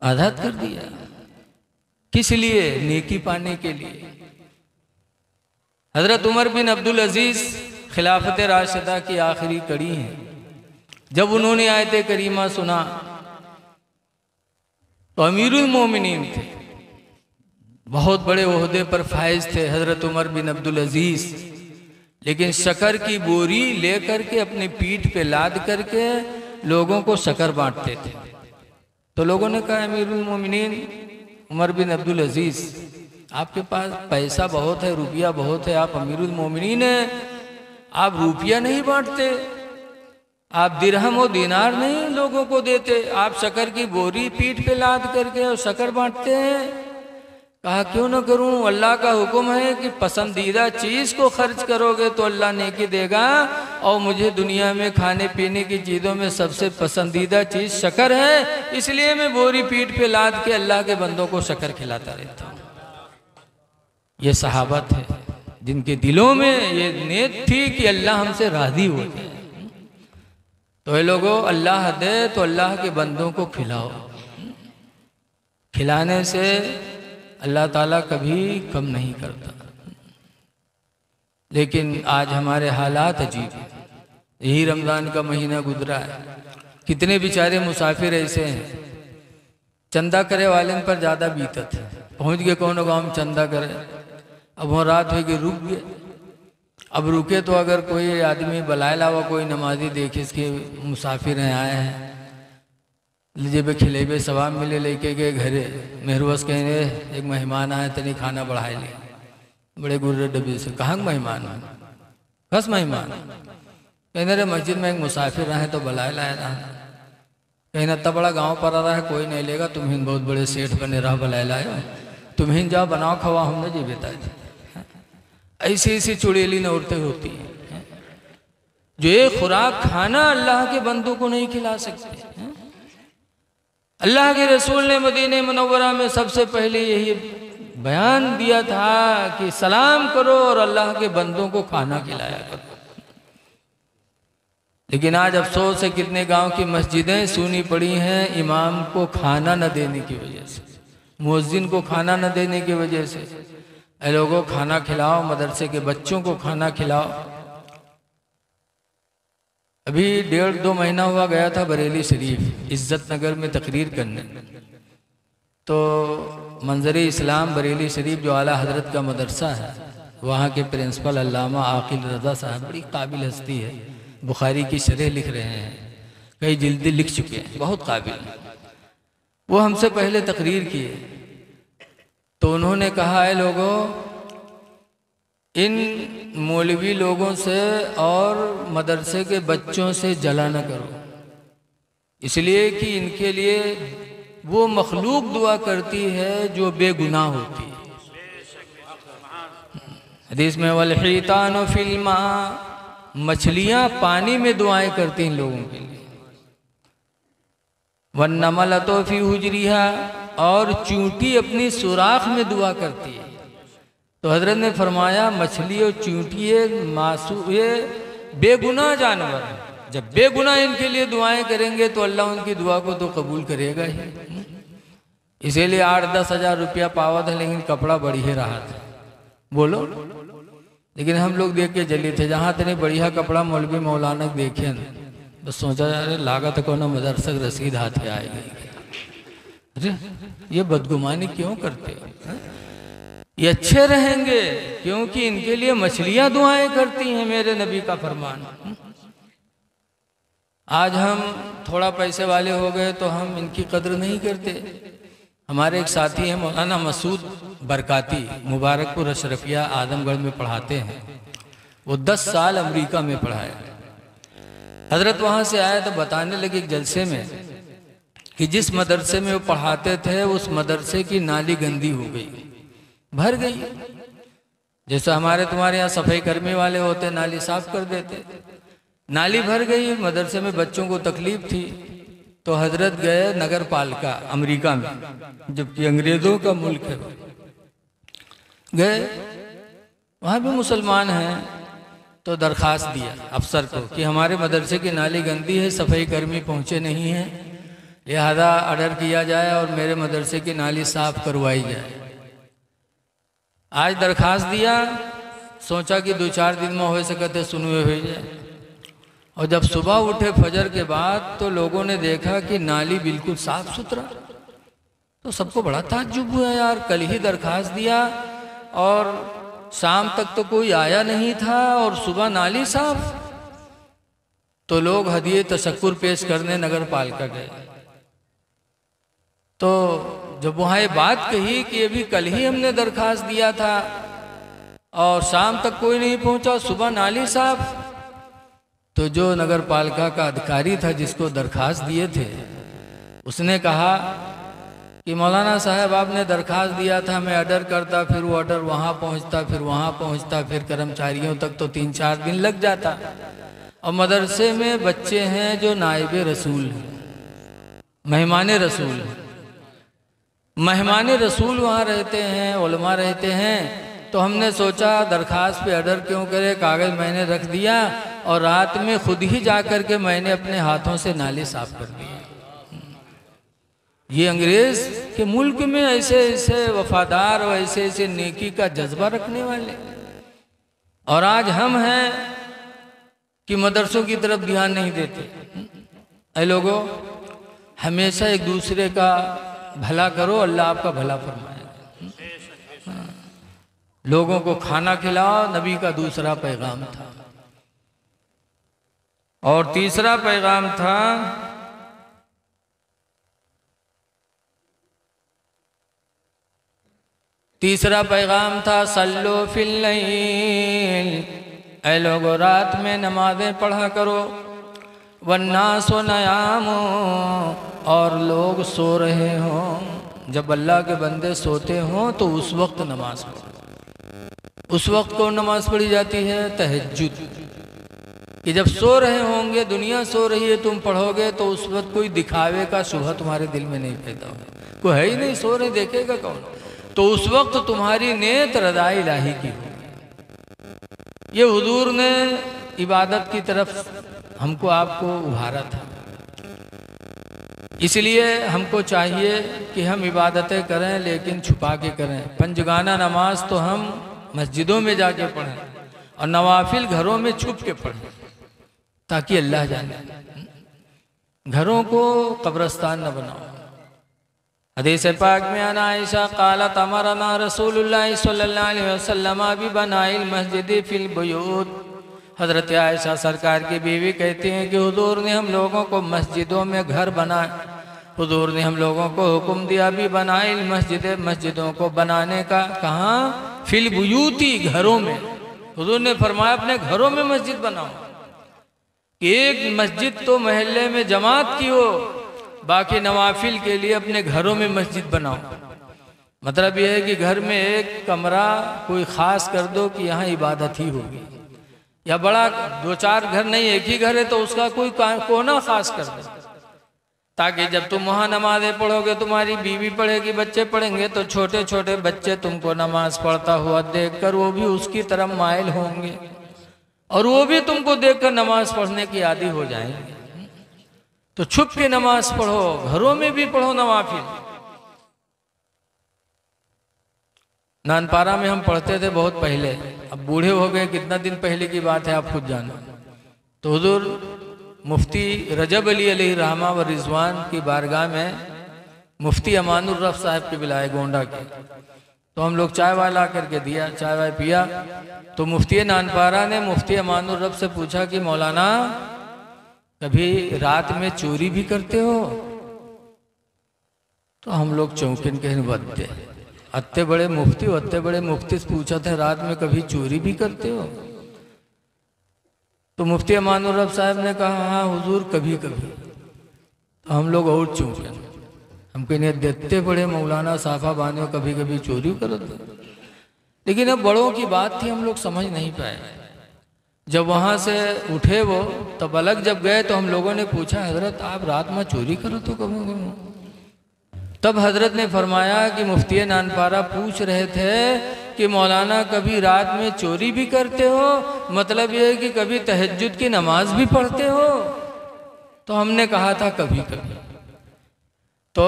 आज़ाद कर दिया, किस लिए? नेकी पाने के लिए। हज़रत उमर बिन अब्दुल अजीज़ खिलाफत राशिदा की आखिरी कड़ी हैं। जब उन्होंने आयत करीमा सुना तो अमीरुल मोमिनीन थे, बहुत बड़े ओहदे पर फायज थे हज़रत उमर बिन अब्दुल अजीज़, लेकिन शक्कर की बोरी लेकर के अपनी पीठ पे लाद करके लोगों को शक्कर बांटते थे। तो लोगों ने कहा अमीरुल मोमिनीन उमर बिन अब्दुल अजीज़, आपके पास पैसा बहुत है, रुपया बहुत है, आप अमीरुल मोमिनीन हैं, आप रुपया नहीं बांटते, आप दिरहम और दिनार नहीं लोगों को देते, आप शक्कर की बोरी पीठ पे लाद करके और शक्कर बांटते हैं। कहा क्यों ना करूं, अल्लाह का हुक्म है कि पसंदीदा चीज़ को खर्च करोगे तो अल्लाह नेकी देगा, और मुझे दुनिया में खाने पीने की चीज़ों में सबसे पसंदीदा चीज़ शक्कर है, इसलिए मैं बोरी पीठ पे लाद के अल्लाह के बंदों को शक्कर खिलाता रहता हूँ। ये सहाबा थे जिनके दिलों में ये नीयत थी कि अल्लाह हमसे राज़ी हो जाए। तो ये लोगों, अल्लाह दे तो अल्लाह के बंदों को खिलाओ, खिलाने से अल्लाह ताला कभी कम नहीं करता। लेकिन आज हमारे हालात अजीब हैं। यही रमज़ान का महीना गुजरा है, कितने बेचारे मुसाफिर ऐसे हैं, चंदा करे वाले पर ज़्यादा बीतत है। पहुँच गए कौन गाँव में चंदा करे, अब वहाँ रात हो गई, रुक गए। अब रुके तो अगर कोई आदमी बलाए लावा कोई नमाजी देखे इसके मुसाफिर हैं आए हैं, लीजिए बे खिलेबे सवाब मिले, लेके गए घरे। मेहरवस कहने एक मेहमान आए तनी खाना बढ़ाए ले, बड़े गुर्रे डब्बे से, कहाँ मेहमान है? बस मेहमान कहने रे मस्जिद में एक मुसाफिर रहे तो बुलाए लाए रहा, कहीं ना बड़ा गांव पर आ रहा है कोई नहीं लेगा, तुम्हें बहुत बड़े सेठ बने रहा बुलाए लाए, तुम्हें जाओ बनाओ खवा हमने जी बेटा जी। ऐसी ऐसी चुड़ैली औरतें होती हैं जो एक खुराक खाना अल्लाह के बंदों को नहीं खिला सकते। अल्लाह के रसूल ने मदीने मुनव्वरा में सबसे पहले यही बयान दिया था कि सलाम करो और अल्लाह के बंदों को खाना खिलाया करो। लेकिन आज अफसोस है कितने गांव की मस्जिदें सूनी पड़ी हैं इमाम को खाना न देने की वजह से, मुअज्जिन को खाना न देने की वजह से। ऐ लोगों, खाना खिलाओ, मदरसे के बच्चों को खाना खिलाओ। अभी 1.5-2 महीना हुआ गया था बरेली शरीफ इज्जत नगर में तकरीर करने, तो मंजर इस्लाम बरेली शरीफ जो आला हजरत का मदरसा है, वहाँ के प्रिंसिपल अल्लामा आकिल रज़ा साहब बड़ी काबिल हस्ती है, बुखारी की शरह लिख रहे हैं, कई जिल्दें लिख चुके हैं, बहुत काबिल। वो हमसे पहले तकरीर किए तो उन्होंने कहा है लोगों, इन मौलवी लोगों से और मदरसे के बच्चों से जला न करो, इसलिए कि इनके लिए वो मखलूक दुआ करती है जो बेगुनाह होती है। हदीस में वल्हीतान फिल्मा, मछलियां पानी में दुआएं करती इन लोगों के लिए। वन्नमल तो फी हुजरिहा, और चूंटी अपनी सुराख में दुआ करती है। तो हजरत ने फरमाया मछली और चूंटी ये बेगुनाह जानवर है, जब बेगुनाह इनके लिए दुआएं करेंगे तो अल्लाह उनकी दुआ को तो कबूल करेगा ही। इसीलिए 8-10 हज़ार रुपया पावा था, लेकिन कपड़ा बड़ी ही रहा था, बोलो। लेकिन हम लोग देख के जली थे, जहाँ तक बढ़िया कपड़ा मौलवी मौलाना देखे न, बस सोचा अरे लागत को ना मदरसक रसीद हाथ आएगी। अरे ये बदगुमानी क्यों करते हो? ये अच्छे रहेंगे क्योंकि इनके लिए मछलियां दुआएं करती हैं, मेरे नबी का फरमान। आज हम थोड़ा पैसे वाले हो गए तो हम इनकी कद्र नहीं करते। हमारे एक साथी हैं मौलाना मसूद बरकाती, मुबारकपुर अशरफिया आदमगढ़ में पढ़ाते हैं। वो 10 साल अमेरिका में पढ़ाए। हजरत वहाँ से आए तो बताने लगे एक जलसे में कि जिस मदरसे में वो पढ़ाते थे उस मदरसे की नाली गंदी हो गई, भर गई। जैसे हमारे तुम्हारे यहाँ सफाई कर्मी वाले होते, नाली साफ कर देते। नाली भर गई, मदरसे में बच्चों को तकलीफ थी, तो हजरत गए नगर पालिका अमेरिका में, जबकि अंग्रेजों का मुल्क है। गए, वहाँ भी मुसलमान हैं, तो दरखास्त दिया अफसर को कि हमारे मदरसे की नाली गंदी है, सफाई कर्मी पहुँचे नहीं हैं, लिहाजा ऑर्डर किया जाए और मेरे मदरसे की नाली साफ करवाई जाए। आज दरखास्त दिया, सोचा कि 2-4 दिन में हो सकते सुनवे हो जाए। और जब सुबह उठे फजर के बाद तो लोगों ने देखा कि नाली बिल्कुल साफ सुथरा। तो सबको बड़ा ताज्जुब हुआ, यार कल ही दरखास्त दिया और शाम तक तो कोई आया नहीं था और सुबह नाली साफ। तो लोग हदिये तशक्कुर पेश करने नगर पालिका गए। तो जब वहाँ ये बात कही कि अभी कल ही हमने दरखास्त दिया था और शाम तक कोई नहीं पहुँचा, सुबह नाली साफ, तो जो नगर पालिका का अधिकारी था जिसको दरखास्त दिए थे, उसने कहा कि मौलाना साहब आपने दरखास्त दिया था, मैं ऑर्डर करता, फिर वो ऑर्डर वहाँ पहुँचता, फिर वहाँ पहुँचता, फिर कर्मचारियों तक तो 3-4 दिन लग जाता। और मदरसे में बच्चे हैं जो नाइब रसूल हैं, मेहमान रसूल हैं। मेहमान रसूल वहाँ रहते हैं, उलमा रहते हैं। तो हमने सोचा दरखास्त पे ऑर्डर क्यों करे, कागज़ मैंने रख दिया और रात में खुद ही जा कर के मैंने अपने हाथों से नाली साफ कर दिया। ये अंग्रेज के मुल्क में ऐसे ऐसे वफादार और ऐसे ऐसे नेकी का जज्बा रखने वाले, और आज हम हैं कि मदरसों की तरफ ध्यान नहीं देते। ऐ लोगों, हमेशा एक दूसरे का भला करो, अल्लाह आपका भला फरमाएगा। लोगों को खाना खिलाओ, नबी का दूसरा पैगाम था। और तीसरा पैगाम था सल्लो फिल लैल, ऐ लोगो रात में नमाजें पढ़ा करो। वन्नासो नयामो, और लोग सो रहे हों, जब अल्लाह के बंदे सोते हों तो उस वक्त नमाज पढ़ो। उस वक्त को नमाज पढ़ी जाती है तहज्जुद, कि जब सो रहे होंगे, दुनिया सो रही है, तुम पढ़ोगे तो उस वक्त कोई दिखावे का शुबह तुम्हारे दिल में नहीं पैदा होगा। कोई है ही नहीं, सो रहे, देखेगा कौन? तो उस वक्त तुम्हारी नीयत रज़ा इलाही की होगी। ये हुजूर ने इबादत की तरफ हमको आपको उभारा था, इसलिए हमको चाहिए कि हम इबादतें करें लेकिन छुपा के करें। पंजगाना नमाज तो हम मस्जिदों में जाके पढ़ें और नवाफिल घरों में छुप के पढ़ें, ताकि अल्लाह जाने। घरों को कब्रस्तान न बनाओ। हदीस पाक में आना आयशा क़ालत अमरना रसूलुल्लाह सल्लल्लाहु अलैहि वसल्लम बिबनाइल मस्जिद फिल बुयूत। हज़रत आयशा सरकार की बीवी कहती हैं कि हुजूर ने हम लोगों को मस्जिदों में घर हुजूर ने हम लोगों को हुक्म दिया भी बनाए मस्जिदों को बनाने का। कहाँ? फिल बुयूती, घरों में। हुजूर ने फरमाया अपने घरों में मस्जिद बनाओ। एक मस्जिद तो मोहल्ले में जमात की हो, बाकी नवाफिल के लिए अपने घरों में मस्जिद बनाओ। मतलब यह है कि घर में एक कमरा कोई ख़ास कर दो कि यहाँ इबादत ही होगी, या बड़ा 2-4 घर नहीं, एक ही घर है तो उसका कोई कोना ख़ास कर दो, ताकि जब तुम वहाँ नमाज़ें पढ़ोगे, तुम्हारी बीवी पढ़ेगी, बच्चे पढ़ेंगे, तो छोटे छोटे बच्चे तुमको नमाज पढ़ता हुआ देखकर वो भी उसकी तरफ माइल होंगे और वो भी तुमको देखकर नमाज पढ़ने की आदी हो जाएंगे। तो छुप के नमाज पढ़ो, घरों में भी पढ़ो नवाफिल। नानपारा में हम पढ़ते थे बहुत पहले, अब बूढ़े हो गए, कितना दिन पहले की बात है आप खुद जानो। तो हुजूर मुफ्ती रजब अली अलैहि रहमा व रिजवान की बारगाह में मुफ्ती अमानुर रफ साहब के बिलाए गोंडा के, तो हम लोग चाय वाय ला करके दिया, चाय वाय पिया। तो मुफ्ती नानपारा ने मुफ्ती अमानुर रफ से पूछा कि मौलाना कभी रात में चोरी भी करते हो? तो हम लोग चौंकिन के बदते, अत्ते बड़े मुफ्ती से पूछा था रात में कभी चोरी भी करते हो? तो मुफ्ती अमानुर रफ साहब ने कहा हाँ हुजूर कभी कभी। तो हम लोग और चौंके, हम कहने देते बड़े मौलाना साफा बानियों कभी कभी चोरी करते। लेकिन अब बड़ों की बात थी, हम लोग समझ नहीं पाए। जब वहाँ से उठे वो, तब अलग जब गए तो हम लोगों ने पूछा हजरत आप रात में चोरी करो तो कभी? तब हजरत ने फरमाया कि मुफ्ती नानपारा पूछ रहे थे कि मौलाना कभी रात में चोरी भी करते हो? मतलब ये है कि कभी तहज्जुद की नमाज भी पढ़ते हो? तो हमने कहा था कभी कभी। तो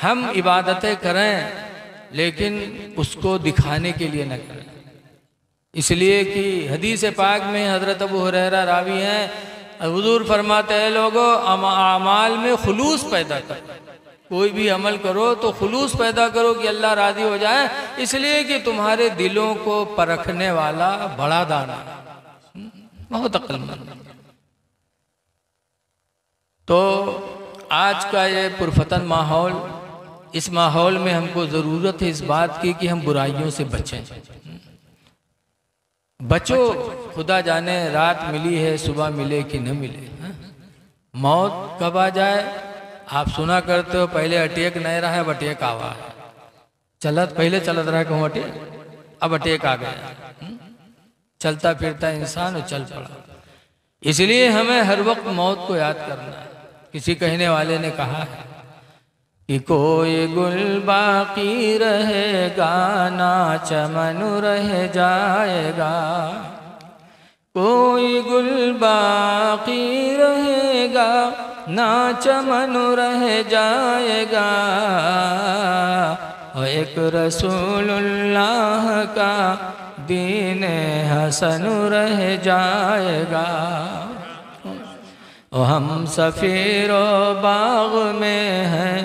हम इबादतें करें लेकिन उसको दिखाने के लिए न करें, इसलिए कि हदीस पाक में हज़रत अबू हुरैरा रावी हैं, हुजूर फरमाते हैं लोगों अमाल में खुलूस पैदा करो, कोई भी अमल करो तो खुलूस पैदा करो कि अल्लाह राज़ी हो जाए, इसलिए कि तुम्हारे दिलों को परखने वाला बड़ा दाना, बहुत अक्लमंद। तो आज का ये पुरफतन माहौल, इस माहौल में हमको ज़रूरत है इस बात की कि हम बुराइयों से बचें। बचो, खुदा जाने रात मिली है सुबह मिले कि न मिले, मौत कब आ जाए। आप सुना करते हो पहले अटैक नहीं रहा है, अब अटैक आवा है। पहले चलत रहा कहूँ अटैक, अब अटैक आ गया। चलता फिरता इंसान और चल पड़ा। इसलिए हमें हर वक्त मौत को याद करना है। किसी कहने वाले ने कहा है कि कोई गुल बाकी रहेगा ना चमन रह जाएगा, कोई गुल बाकी रहेगा ना चमन रह जाएगा, और एक रसूलुल्लाह का दीन हसन रह जाएगा। और हम सफ़ीरो बाग में हैं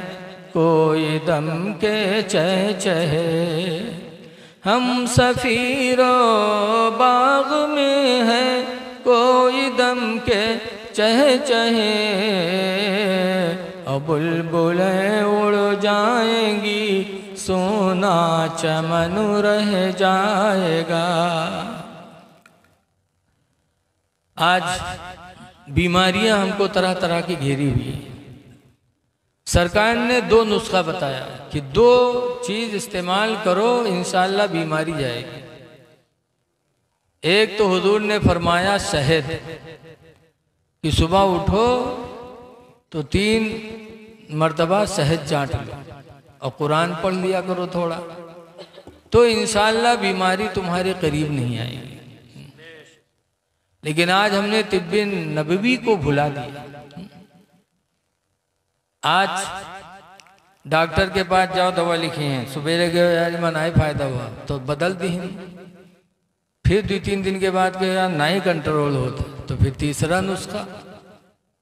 कोई दम के चहचहे, हम सफ़ीरो बाग में हैं कोई दम के चहचहे, और बुलबुलें उड़ जाएंगी सोना चमन रह जाएगा। आज बीमारियां हमको तरह तरह की घेरी हुई है। सरकार ने 2 नुस्खा बताया कि 2 चीज़ इस्तेमाल करो इंशाअल्लाह बीमारी जाएगी। एक तो हुजूर ने फरमाया शहद, कि सुबह उठो तो 3 मर्तबा शहद चाट लो और कुरान पढ़ लिया करो थोड़ा, तो इंशाअल्लाह बीमारी तुम्हारे करीब नहीं आएगी। लेकिन आज हमने तिब्बे नबवी को भुला दिया। आज डॉक्टर के पास जाओ, दवा लिखी है, सुबह गए यार मनाई फायदा हुआ तो बदल दी, फिर 2-3 दिन के बाद गए यार नहीं कंट्रोल होता, तो फिर तीसरा नुस्खा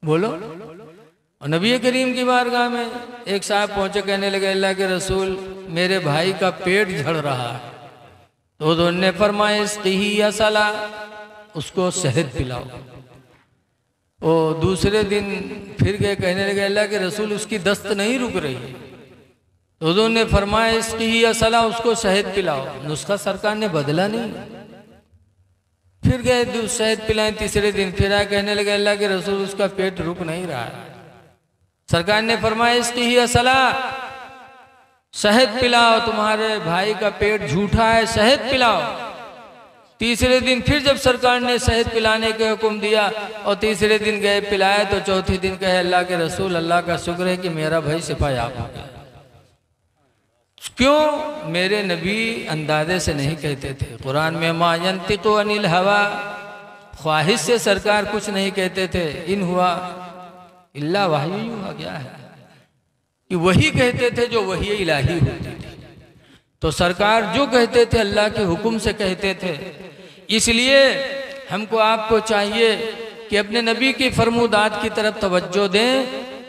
बोलो। और नबी करीम की बारगाह में एक साहब पहुंचे, कहने लगे अल्लाह के रसूल मेरे भाई का पेट झड़ रहा है, तो उन्होंने फरमाया इसकी या सला, उसको शहद पिलाओ। वो दूसरे दिन फिर गए, कहने लगे अल्लाह के रसूल उसकी दस्त नहीं रुक रही। तो हुजूर ने फरमाया इसकी ही असला, उसको शहद पिलाओ। नुस्खा सरकार ने बदला नहीं। फिर गए शहद पिलाएं, तीसरे दिन फिर आए, कहने लगे अल्लाह के रसूल उसका पेट रुक नहीं रहा है। सरकार ने फरमाया इसकी ही असला, शहद पिलाओ, तुम्हारे भाई का पेट झूठा है, शहद पिलाओ। तीसरे दिन फिर जब सरकार ने शहद पिलाने का हुक्म दिया और तीसरे दिन गए पिलाए, तो चौथे दिन कहे अल्लाह के रसूल अल्लाह का शुक्र है कि मेरा भाई सिपायाब हो गया। क्यों? मेरे नबी अंदाजे से नहीं कहते थे। कुरान में मा यंतिकु अनिल हवा, ख्वाहिश से सरकार कुछ नहीं कहते थे। इन हुआ इल्ला वही हुआ, गया है कि वही कहते थे जो वही इलाही होती थी। तो सरकार जो कहते थे अल्लाह के हुक्म से कहते थे। इसलिए हमको आपको चाहिए कि अपने नबी की फरमूदात की तरफ तवज्जो दें।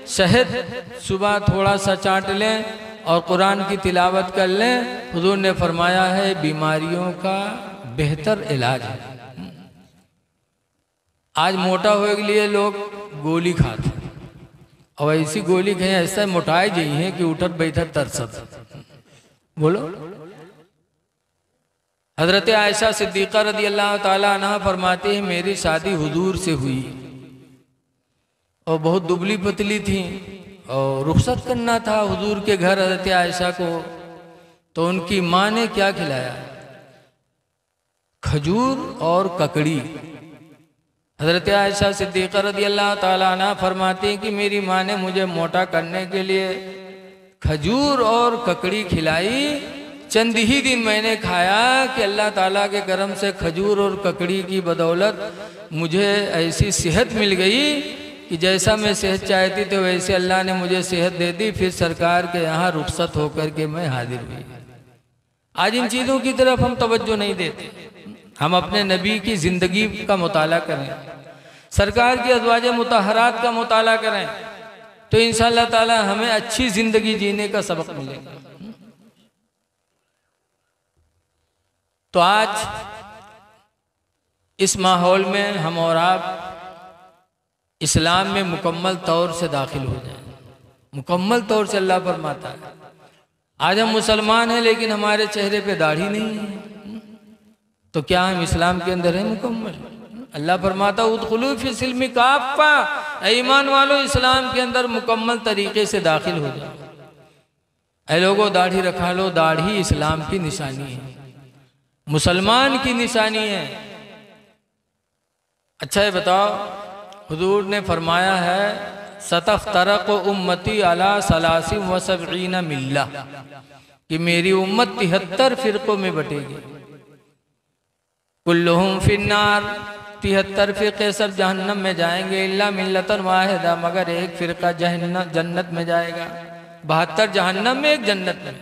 शहद सुबह थोड़ा सा चाट लें और कुरान की तिलावत कर लें। हुजूर ने फरमाया है बीमारियों का बेहतर इलाज है। आज मोटा होने के लिए लोग गोली खाते हैं, और ऐसी गोली कहीं ऐसा मोटाई गई है कि उठत बैठत तरसत। बोलो। हजरत आयशा सिद्दीक़ा रदी अल्लाह ताला अन्हा फरमाती है मेरी शादी हुजूर से हुई और बहुत दुबली पतली थी और रुखसत करना था हुजूर के घर हजरत आयशा को। तो उनकी माँ ने क्या खिलाया? खजूर और ककड़ी। हजरत आयशा सिद्दीक़ा रदी अल्लाह ताला अन्हा फरमाती हैं कि मेरी माँ ने मुझे मोटा करने के लिए खजूर और ककड़ी खिलाई। चंद ही दिन मैंने खाया कि अल्लाह ताला के करम से खजूर और ककड़ी की बदौलत मुझे ऐसी सेहत मिल गई कि जैसा मैं सेहत चाहती थी वैसे अल्लाह ने मुझे सेहत दे दी। फिर सरकार के यहाँ रुखसत होकर के मैं हाजिर हुई। आज इन चीज़ों की तरफ हम तवज्जो नहीं देते। हम अपने नबी की ज़िंदगी का मुताला करें, सरकार की अज़वाज मुतहरात का मुताला करें, तो इंशाअल्लाह ताला हमें अच्छी ज़िंदगी जीने का सबक मिलेगा। तो आज इस माहौल में हम और आप इस्लाम में मुकम्मल तौर से दाखिल हो जाएं। मुकम्मल तौर से अल्लाह फरमाता है आज हम मुसलमान हैं लेकिन हमारे चेहरे पे दाढ़ी नहीं है, तो क्या हम इस्लाम के अंदर हैं मुकम्मल? अल्लाह फरमाता उदखुलू फी सिल्मी काफ़ा, ईमान वालों इस्लाम के अंदर मुकम्मल तरीके से दाखिल हो जाओ। ऐ लोगों दाढ़ी रखा लो, दाढ़ी इस्लाम की निशानी है, मुसलमान की निशानी है। अच्छा है बताओ, हुजूर ने फरमाया है सतफ्तरक़ उम्मती अला सलासिन व सबईन मिल्ला, कि मेरी उम्मत 73 फिरकों में बटेगी। कुल्लुहुम फिन्नार, 73 फिरके सब जहन्नम में जाएंगे। इल्ला मिल्लतन वाहिदा, मगर एक फिरका जन्नत में जाएगा। 72 जहन्नम में, एक जन्नत में।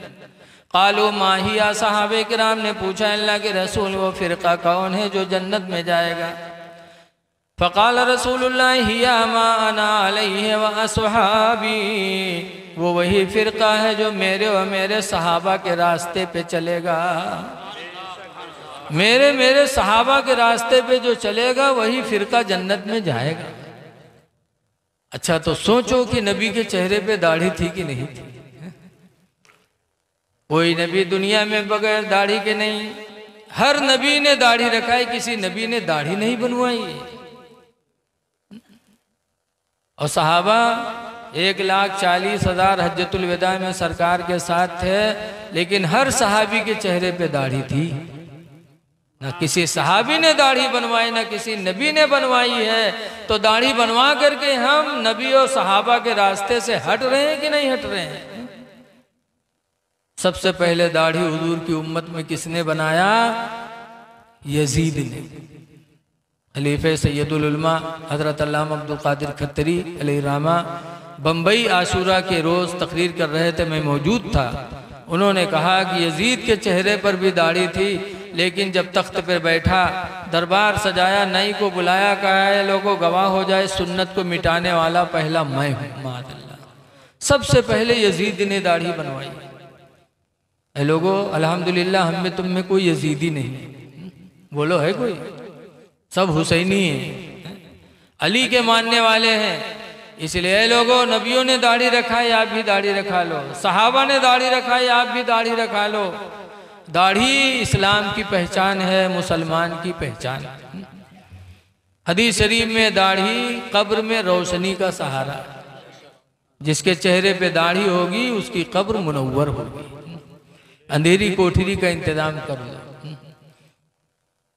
कालू माहिया, सहाबे किराम ने पूछा अल्लाह के रसूल वो फिरका कौन है जो जन्नत में जाएगा? फ़क़ाल रसूलुल्लाह हिया मा अना अलैहि व अस्हाबी, वो वही फ़िरका है जो मेरे और मेरे सहाबा के रास्ते पे चलेगा। मेरे सहाबा के रास्ते पे जो चलेगा वही फ़िरका जन्नत में जाएगा। अच्छा तो सोचो कि नबी के चेहरे पे दाढ़ी थी कि नहीं थी? कोई नबी दुनिया में बगैर दाढ़ी के नहीं, हर नबी ने दाढ़ी रखाई, किसी नबी ने दाढ़ी नहीं बनवाई। और सहाबा 1,40,000 हज्जतुल विदा में सरकार के साथ थे, लेकिन हर सहाबी के चेहरे पे दाढ़ी थी। ना किसी सहाबी ने दाढ़ी बनवाई, ना किसी नबी ने बनवाई है। तो दाढ़ी बनवा करके हम नबी और सहाबा के रास्ते से हट रहे हैं कि नहीं हट रहे हैं? सबसे पहले दाढ़ी हुजूर की उम्मत में किसने बनाया? यजीद ने। खलीफे सैयदुल उलमा हजरत अल्लामा अब्दुल कादिर खत्तरी अलैहिर्रहमा बम्बई आशूरा के रोज़ तकरीर कर रहे थे, मैं मौजूद था। उन्होंने कहा कि यजीद के चेहरे पर भी दाढ़ी थी, लेकिन जब तख्त पर बैठा, दरबार सजाया, नई को बुलाया, कहा है लोगों गवाह हो जाए सुन्नत को मिटाने वाला पहला मैं हूँ। माअल्लाह, सबसे पहले यजीद ने दाढ़ी बनवाई। ऐ लोगों अल्हम्दुलिल्लाह हम में तुम में कोई यजीदी नहीं, बोलो है कोई? सब हुसैनी है। अली के मानने वाले हैं, इसलिए लोगों, नबियों ने दाढ़ी रखा है, आप भी दाढ़ी रखा लो। सहाबा ने दाढ़ी रखा है, आप भी दाढ़ी रखा लो। दाढ़ी इस्लाम की पहचान है, मुसलमान की पहचान। हदीस शरीफ में दाढ़ी कब्र में रोशनी का सहारा, जिसके चेहरे पे दाढ़ी होगी उसकी कब्र मुनव्वर होगी। अंधेरी कोठरी का इंतजाम कर लो।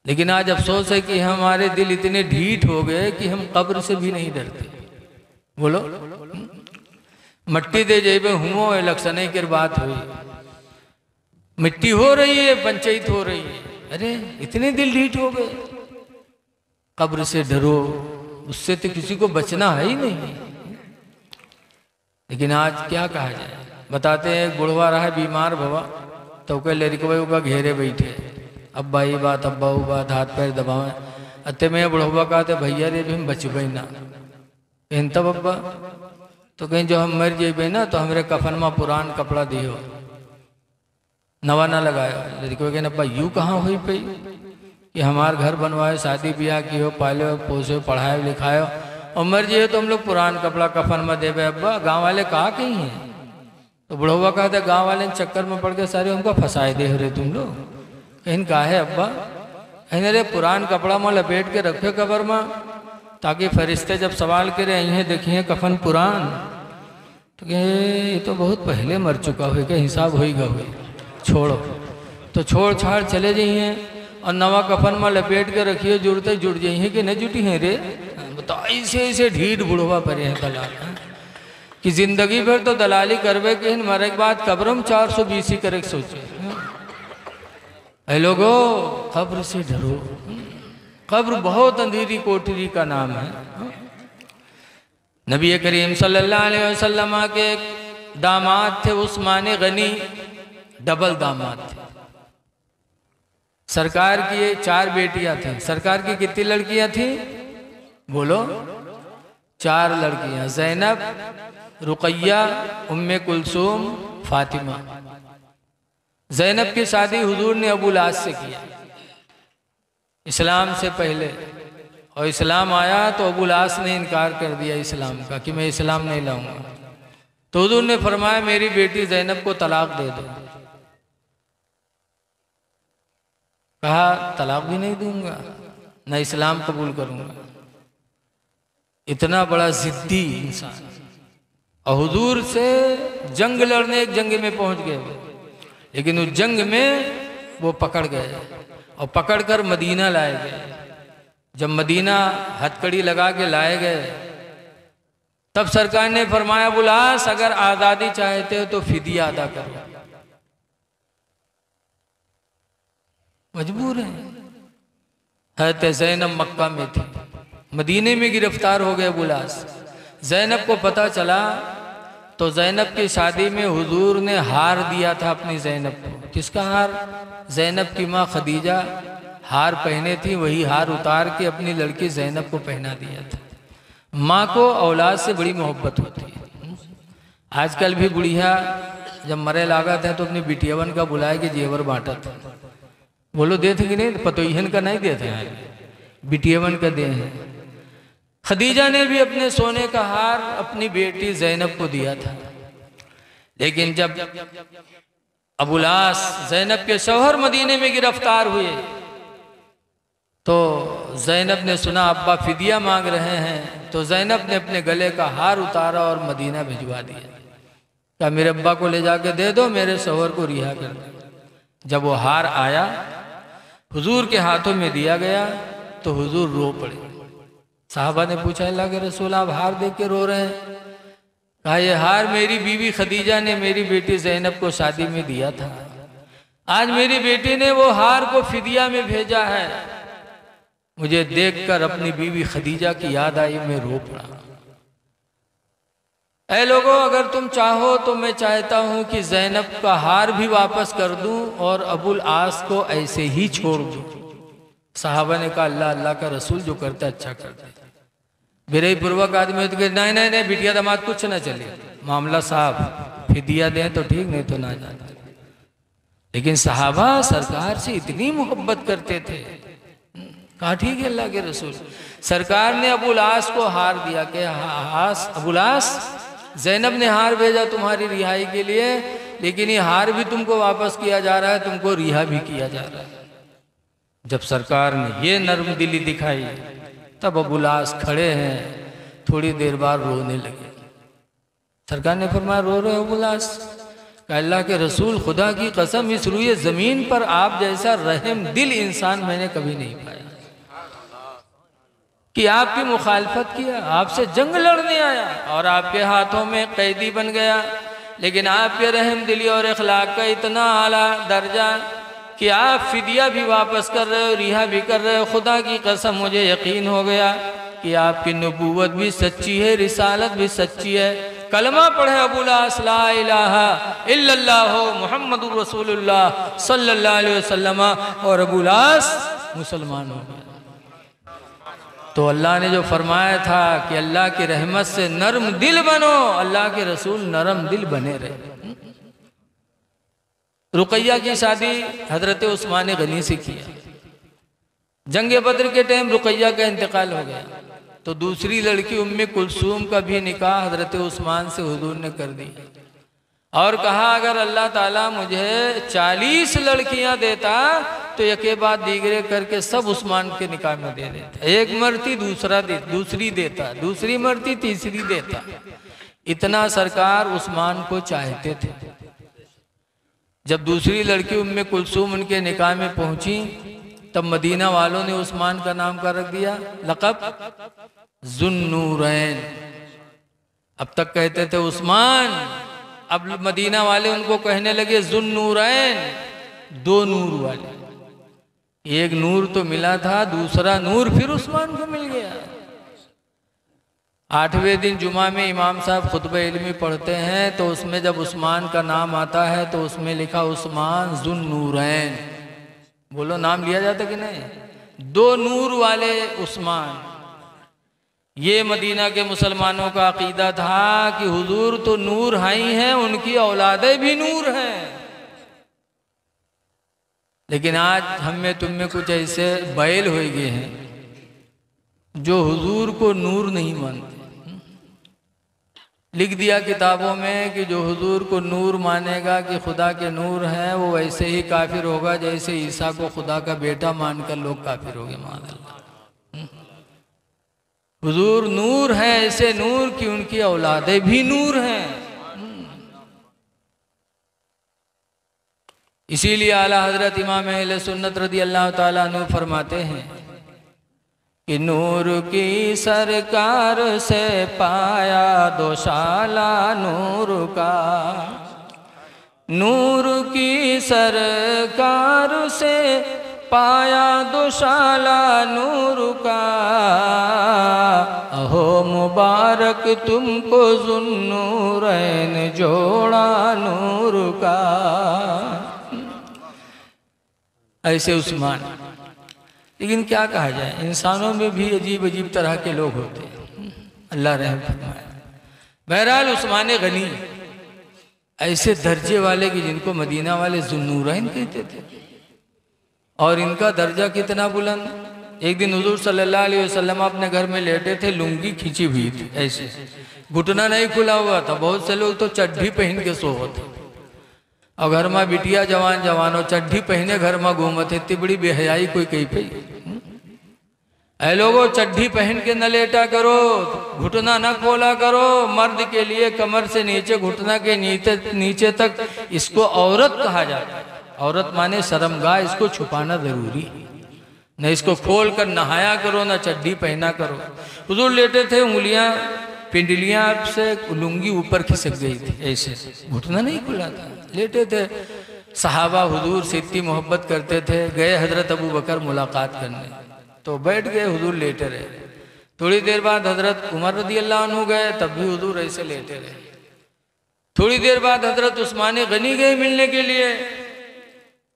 लेकिन आज अफसोस है कि हमारे दिल इतने ढीठ हो गए कि हम कब्र से भी नहीं डरते। बोलो, मट्टी दे जेबे हुओ इलेक्शन की बात हुई, मिट्टी हो रही है, पंचायत हो रही है, अरे इतने दिल ढीठ हो गए। कब्र से डरो, उससे तो किसी को बचना है ही नहीं। लेकिन आज क्या कहा जाए, बताते हैं बुढ़वा रहा है बीमार भवा, तो कह लड़के का घेरे बैठे, अब्बा ही बात अब्बा वो बात, हाथ पैर दबावे। अत्ते में बुढ़वा कहते भैया रे भी हम बचबे ना। कहें तब अब्बा, तो कहीं जो हम मर जेबे ना तो हमारे कफन में पुरान कपड़ा दियो, नवा ना लगायो। लड़के कहना अब्बा यूँ कहाँ हुई पई कि हमार घर बनवाए, शादी ब्याह की हो, पाले हो, पोसे, पढ़ाए लिखाए, और मर जाए तो हम लोग पुरान कपड़ा कफन में देवे। अब्बा गांव वाले कहा कहीं हैं? तो बुढ़वा कहते गांव वाले चक्कर में पड़ के सारे उनको फंसाए दे रहे तुम लोग। कहीं कहा है अब्बा? कहीं अरे पुरान कपड़ा में लपेट के रखे कब्र में, ताकि फरिश्ते जब सवाल करे यहीं देखिए कफन पुरान, तो कहे ये तो बहुत पहले मर चुका हुई, क्या हिसाब होगा हुई, छोड़ो। तो छोड़ छाड़ चले जाइए और नवा कफन में लपेट के रखिए, जुड़ते जुड़ जाइए कि नहीं जुटी हैं रे। तो ऐसे ऐसे ढीठ बुढ़वा पड़े हैं दलाल कि जिंदगी भर तो दलाली करवे के मरे के बाद कब्र में 420 ही करे सोचे। लोगो, कब्र से डरो। कब्र बहुत अंधेरी कोठरी का नाम है। नबी करीम सल्लल्लाहु अलैहि वसल्लम के दामाद थे उस्मान गनी, डबल दामाद थे। सरकार की 4 बेटियां थी। सरकार की कितनी लड़कियां थी? बोलो, 4 लड़कियां, ज़ैनब, रुक़ैया, उम्मे कुलसूम, फातिमा। ज़ैनब की शादी हुजूर ने अबू लास से किया इस्लाम से पहले, और इस्लाम आया तो अबू लास ने इनकार कर दिया इस्लाम का कि मैं इस्लाम नहीं लाऊंगा। तो हुजूर ने फरमाया मेरी बेटी ज़ैनब को तलाक दे दो। कहा तलाक भी नहीं दूंगा, न इस्लाम कबूल करूंगा। इतना बड़ा जिद्दी इंसान, और हुजूर से जंग लड़ने, एक जंग में पहुंच गए, लेकिन उस जंग में वो पकड़ गए और पकड़कर मदीना लाए गए। जब मदीना हथकड़ी लगा के लाए गए, तब सरकार ने फरमाया बुलास अगर आज़ादी चाहते हो तो फिदिया अदा करो। मजबूर है। हज़रत ज़ैनब मक्का में थी, मदीने में गिरफ्तार हो गए बुलास। ज़ैनब को पता चला तो ज़ैनब की शादी में हुजूर ने हार दिया था अपनी ज़ैनब को। किसका हार? ज़ैनब की माँ खदीजा हार पहने थी, वही हार उतार के अपनी लड़की ज़ैनब को पहना दिया था। माँ को औलाद से बड़ी मोहब्बत होती है। आजकल भी बुढ़िया जब मरे लागत है तो अपनी बिटियावन का बुलाए कि जेवर बांटा था। बोलो दे थे कि नहीं? पतोहन का नहीं देते हैं, बिटियावन का दे हैं। खदीजा ने भी अपने सोने का हार अपनी बेटी ज़ैनब को दिया था। लेकिन जब अबुलास ज़ैनब के शौहर मदीने में गिरफ्तार हुए तो ज़ैनब ने सुना अब्बा फिदिया मांग रहे हैं, तो ज़ैनब ने अपने गले का हार उतारा और मदीना भिजवा दिया। क्या मेरे अब्बा को ले जाके दे दो, मेरे शौहर को रिहा कर दो। जब वो हार आया हुजूर के हाथों में दिया गया तो हुजूर रो पड़े। साहबा ने पूछा अल्लाह के रसूल आप हार देख के रो रहे हैं? कहा ये हार मेरी बीवी खदीजा ने मेरी बेटी ज़ैनब को शादी में दिया था। आज मेरी बेटी ने वो हार को फिदिया में भेजा है। मुझे देखकर अपनी बीवी खदीजा की याद आई, मैं रो पड़ा। ऐ लोगों, अगर तुम चाहो तो मैं चाहता हूं कि ज़ैनब का हार भी वापस कर दूं और अबुल आस को ऐसे ही छोड़ दूं। साहबा ने कहा अल्लाह अल्लाह का रसूल जो करता अच्छा करता। बेरई पूर्वक आदमी तो नहीं नहीं नहीं बिटिया दामाद कुछ ना चले, मामला साहब फिदिया दें तो ठीक, नहीं तो ना जाना। लेकिन साहबा सरकार से इतनी मोहब्बत करते थे, कहा ठीक है अल्लाह के रसूल। सरकार ने अबुल आस को हार दिया कि अबुल आस, ज़ैनब ने हार भेजा तुम्हारी रिहाई के लिए, लेकिन ये हार भी तुमको वापस किया जा रहा है, तुमको रिहा भी किया जा रहा है। जब सरकार ने ये नर्म दिली दिखाई तब अबुल आस खड़े हैं, थोड़ी देर बाद रोने लगे। सरकार ने फरमाया रो रहे हो अबुल आस? अल्लाह के रसूल, खुदा की कसम इस रुए ज़मीन पर आप जैसा रहम दिल इंसान मैंने कभी नहीं पाया कि आपकी मुखालफत किया, आपसे जंग लड़ने आया और आपके हाथों में कैदी बन गया, लेकिन आपके रहम दिली और अखलाक का इतना आला दर्जा कि आप फिदिया भी वापस कर रहे हो, रिहा भी कर रहे हो। खुदा की कसम मुझे यकीन हो गया कि आपकी नबूवत भी सच्ची है, रिसालत भी सच्ची है। कलमा पढ़े अबुल आस ला इलाहा इल्लल्लाह मुहम्मदुर रसूलुल्लाह सल्लल्लाहु अलैहि वसल्लम, और अबुल आस मुसलमान हो गया। तो अल्लाह ने जो फरमाया था कि अल्लाह की रहमत से नरम दिल बनो, अल्लाह के रसूल नरम दिल बने रहे। रुकैया की शादी हजरत उस्मान गनी से किया। जंग बद्र के टाइम रुकैया का इंतकाल हो गया, तो दूसरी लड़की उम्मे कुलसूम का भी निकाह हजरत उस्मान से हुजूर ने कर दिया और कहा अगर अल्लाह ताला मुझे 40 लड़कियां देता तो एक बाद दीगरे करके सब उस्मान के निकाह में दे देता। एक मरती दूसरी देता, दूसरी मरती तीसरी देता। इतना सरकार उस्मान को चाहते थे। जब दूसरी लड़की उम्मे कुलसूम उनके निकाह में पहुंची तब मदीना वालों ने उस्मान का नाम का रख दिया लक़ब ज़ुन्नूरैन। अब तक कहते थे उस्मान, अब मदीना वाले उनको कहने लगे ज़ुन्नूरैन, दो नूर वाले। एक नूर तो मिला था, दूसरा नूर फिर उस्मान को मिल गया। 8वें दिन जुमा में इमाम साहब खुतबा इल्मी पढ़ते हैं तो उसमें जब उस्मान का नाम आता है तो उसमें लिखा उस्मान ज़ुन्नूरैन। बोलो नाम लिया जाता कि नहीं? दो नूर वाले उस्मान। ये मदीना के मुसलमानों का अकीदा था कि हुजूर तो नूर हाई हैं, उनकी औलादें भी नूर हैं। लेकिन आज हम में तुम में कुछ ऐसे बैल हो गए हैं जो हुजूर को नूर नहीं मानते। लिख दिया किताबों में कि जो हुजूर को नूर मानेगा कि खुदा के नूर हैं, वो वैसे ही काफिर होगा जैसे ईसा को खुदा का बेटा मानकर लोग काफिर हो गए। माज़अल्लाह। हुजूर नूर है, ऐसे नूर कि उनकी औलादें भी नूर हैं। इसीलिए आला हजरत इमाम अहले सुन्नत रदी अल्लाह ताला अन्हु फरमाते हैं कि नूर की सरकार से पाया दोशाला नूर का, नूर की सरकार से पाया दोशाला नूर का, अहो मुबारक तुमको ज़ुन्नूरैन जोड़ा नूर का। ऐसे उस्मान। लेकिन क्या कहा जाए, इंसानों में भी अजीब अजीब तरह के लोग होते हैं, अल्लाह रहम फरमाए। बहरहाल उस्मान गनी ऐसे दर्जे वाले कि जिनको मदीना वाले ज़ुन्नूरैन कहते थे, और इनका दर्जा कितना बुलंद। एक दिन हुजूर सल्लल्लाहु अलैहि वसल्लम अपने घर में लेटे थे, लुंगी खींची हुई थी, ऐसे घुटना नहीं खुला हुआ था। बहुत से लोग तो चड्ढी पहन के सो होते, और घर में बिटिया जवान जवानों चड्ढी पहने घर में घूमते। इतनी बड़ी बेहयाई कोई कहीं पे। ऐ लोगों, चड्ढी पहन के न लेटा करो, घुटना न खोला करो। मर्द के लिए कमर से नीचे, घुटना के नीचे तक इसको औरत कहा जाता है। औरत माने शर्मगाह, इसको छुपाना जरूरी। न इसको खोल कर नहाया करो, न चड्ढी पहना करो। हुजूर लेटे थे, उंगलियां पिंडलियां से लुंगी ऊपर खिसक गई थी, ऐसे घुटना नहीं खुला था, लेटे थे। सहाबा हुजूर से इतनी मोहब्बत करते थे, गए हजरत अबू बकर मुलाकात करने, तो बैठ गए, हुजूर लेटे रहे। थोड़ी देर बाद हजरत उमर रदी अल्लाह अन्हु गए, तब भी हुजूर ऐसे लेटे रहे। थोड़ी देर बाद हजरत उस्मान गनी गए मिलने के लिए,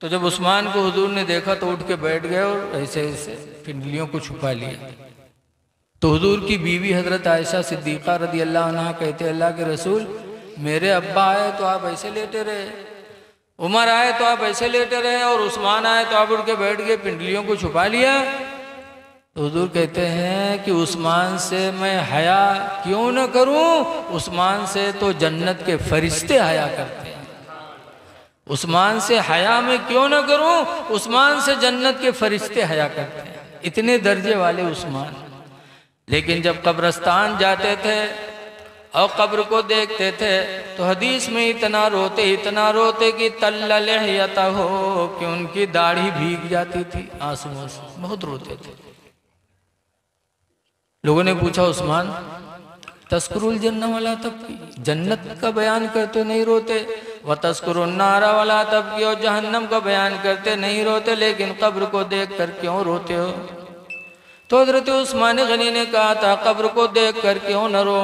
तो जब उस्मान को हुजूर ने देखा तो उठ के बैठ गए और ऐसे ऐसे पिंडलियों को छुपा लिया। तो हुजूर की बीवी हजरत आयशा सिद्दीक़ा रदी अल्लाह अन्हा कहते, अल्लाह के रसूल, मेरे अब्बा आए तो आप ऐसे लेटे रहे, उमर आए तो आप ऐसे लेटे रहे, और उस्मान आए तो आप उठ के बैठ गए, पिंडलियों को छुपा लिया। तो हुजूर कहते हैं कि उस्मान से मैं हया क्यों न करूं, उस्मान से तो जन्नत के फरिश्ते हया करते हैं। उस्मान से हया मैं क्यों न करूं, उस्मान से जन्नत के फरिश्ते हया करते हैं। इतने दर्जे वाले उस्मान। लेकिन जब कब्रिस्तान जाते थे और कब्र को देखते थे तो हदीस में इतना रोते कि तल्ललहयता हो, कि उनकी दाढ़ी भीग जाती थी आंसुओं से, बहुत रोते थे। लोगों ने पूछा उस्मान तस्कुरुल जन्ना वाला तब की, जन्नत का बयान करते नहीं रोते, व तस्कुरुन नारा वाला तब की, और जहन्नम का बयान करते नहीं रोते, लेकिन कब्र को देख कर क्यों रोते हो? तो हज़रत उस्मान गनी ने कहा था कब्र को देख कर क्यों न रो?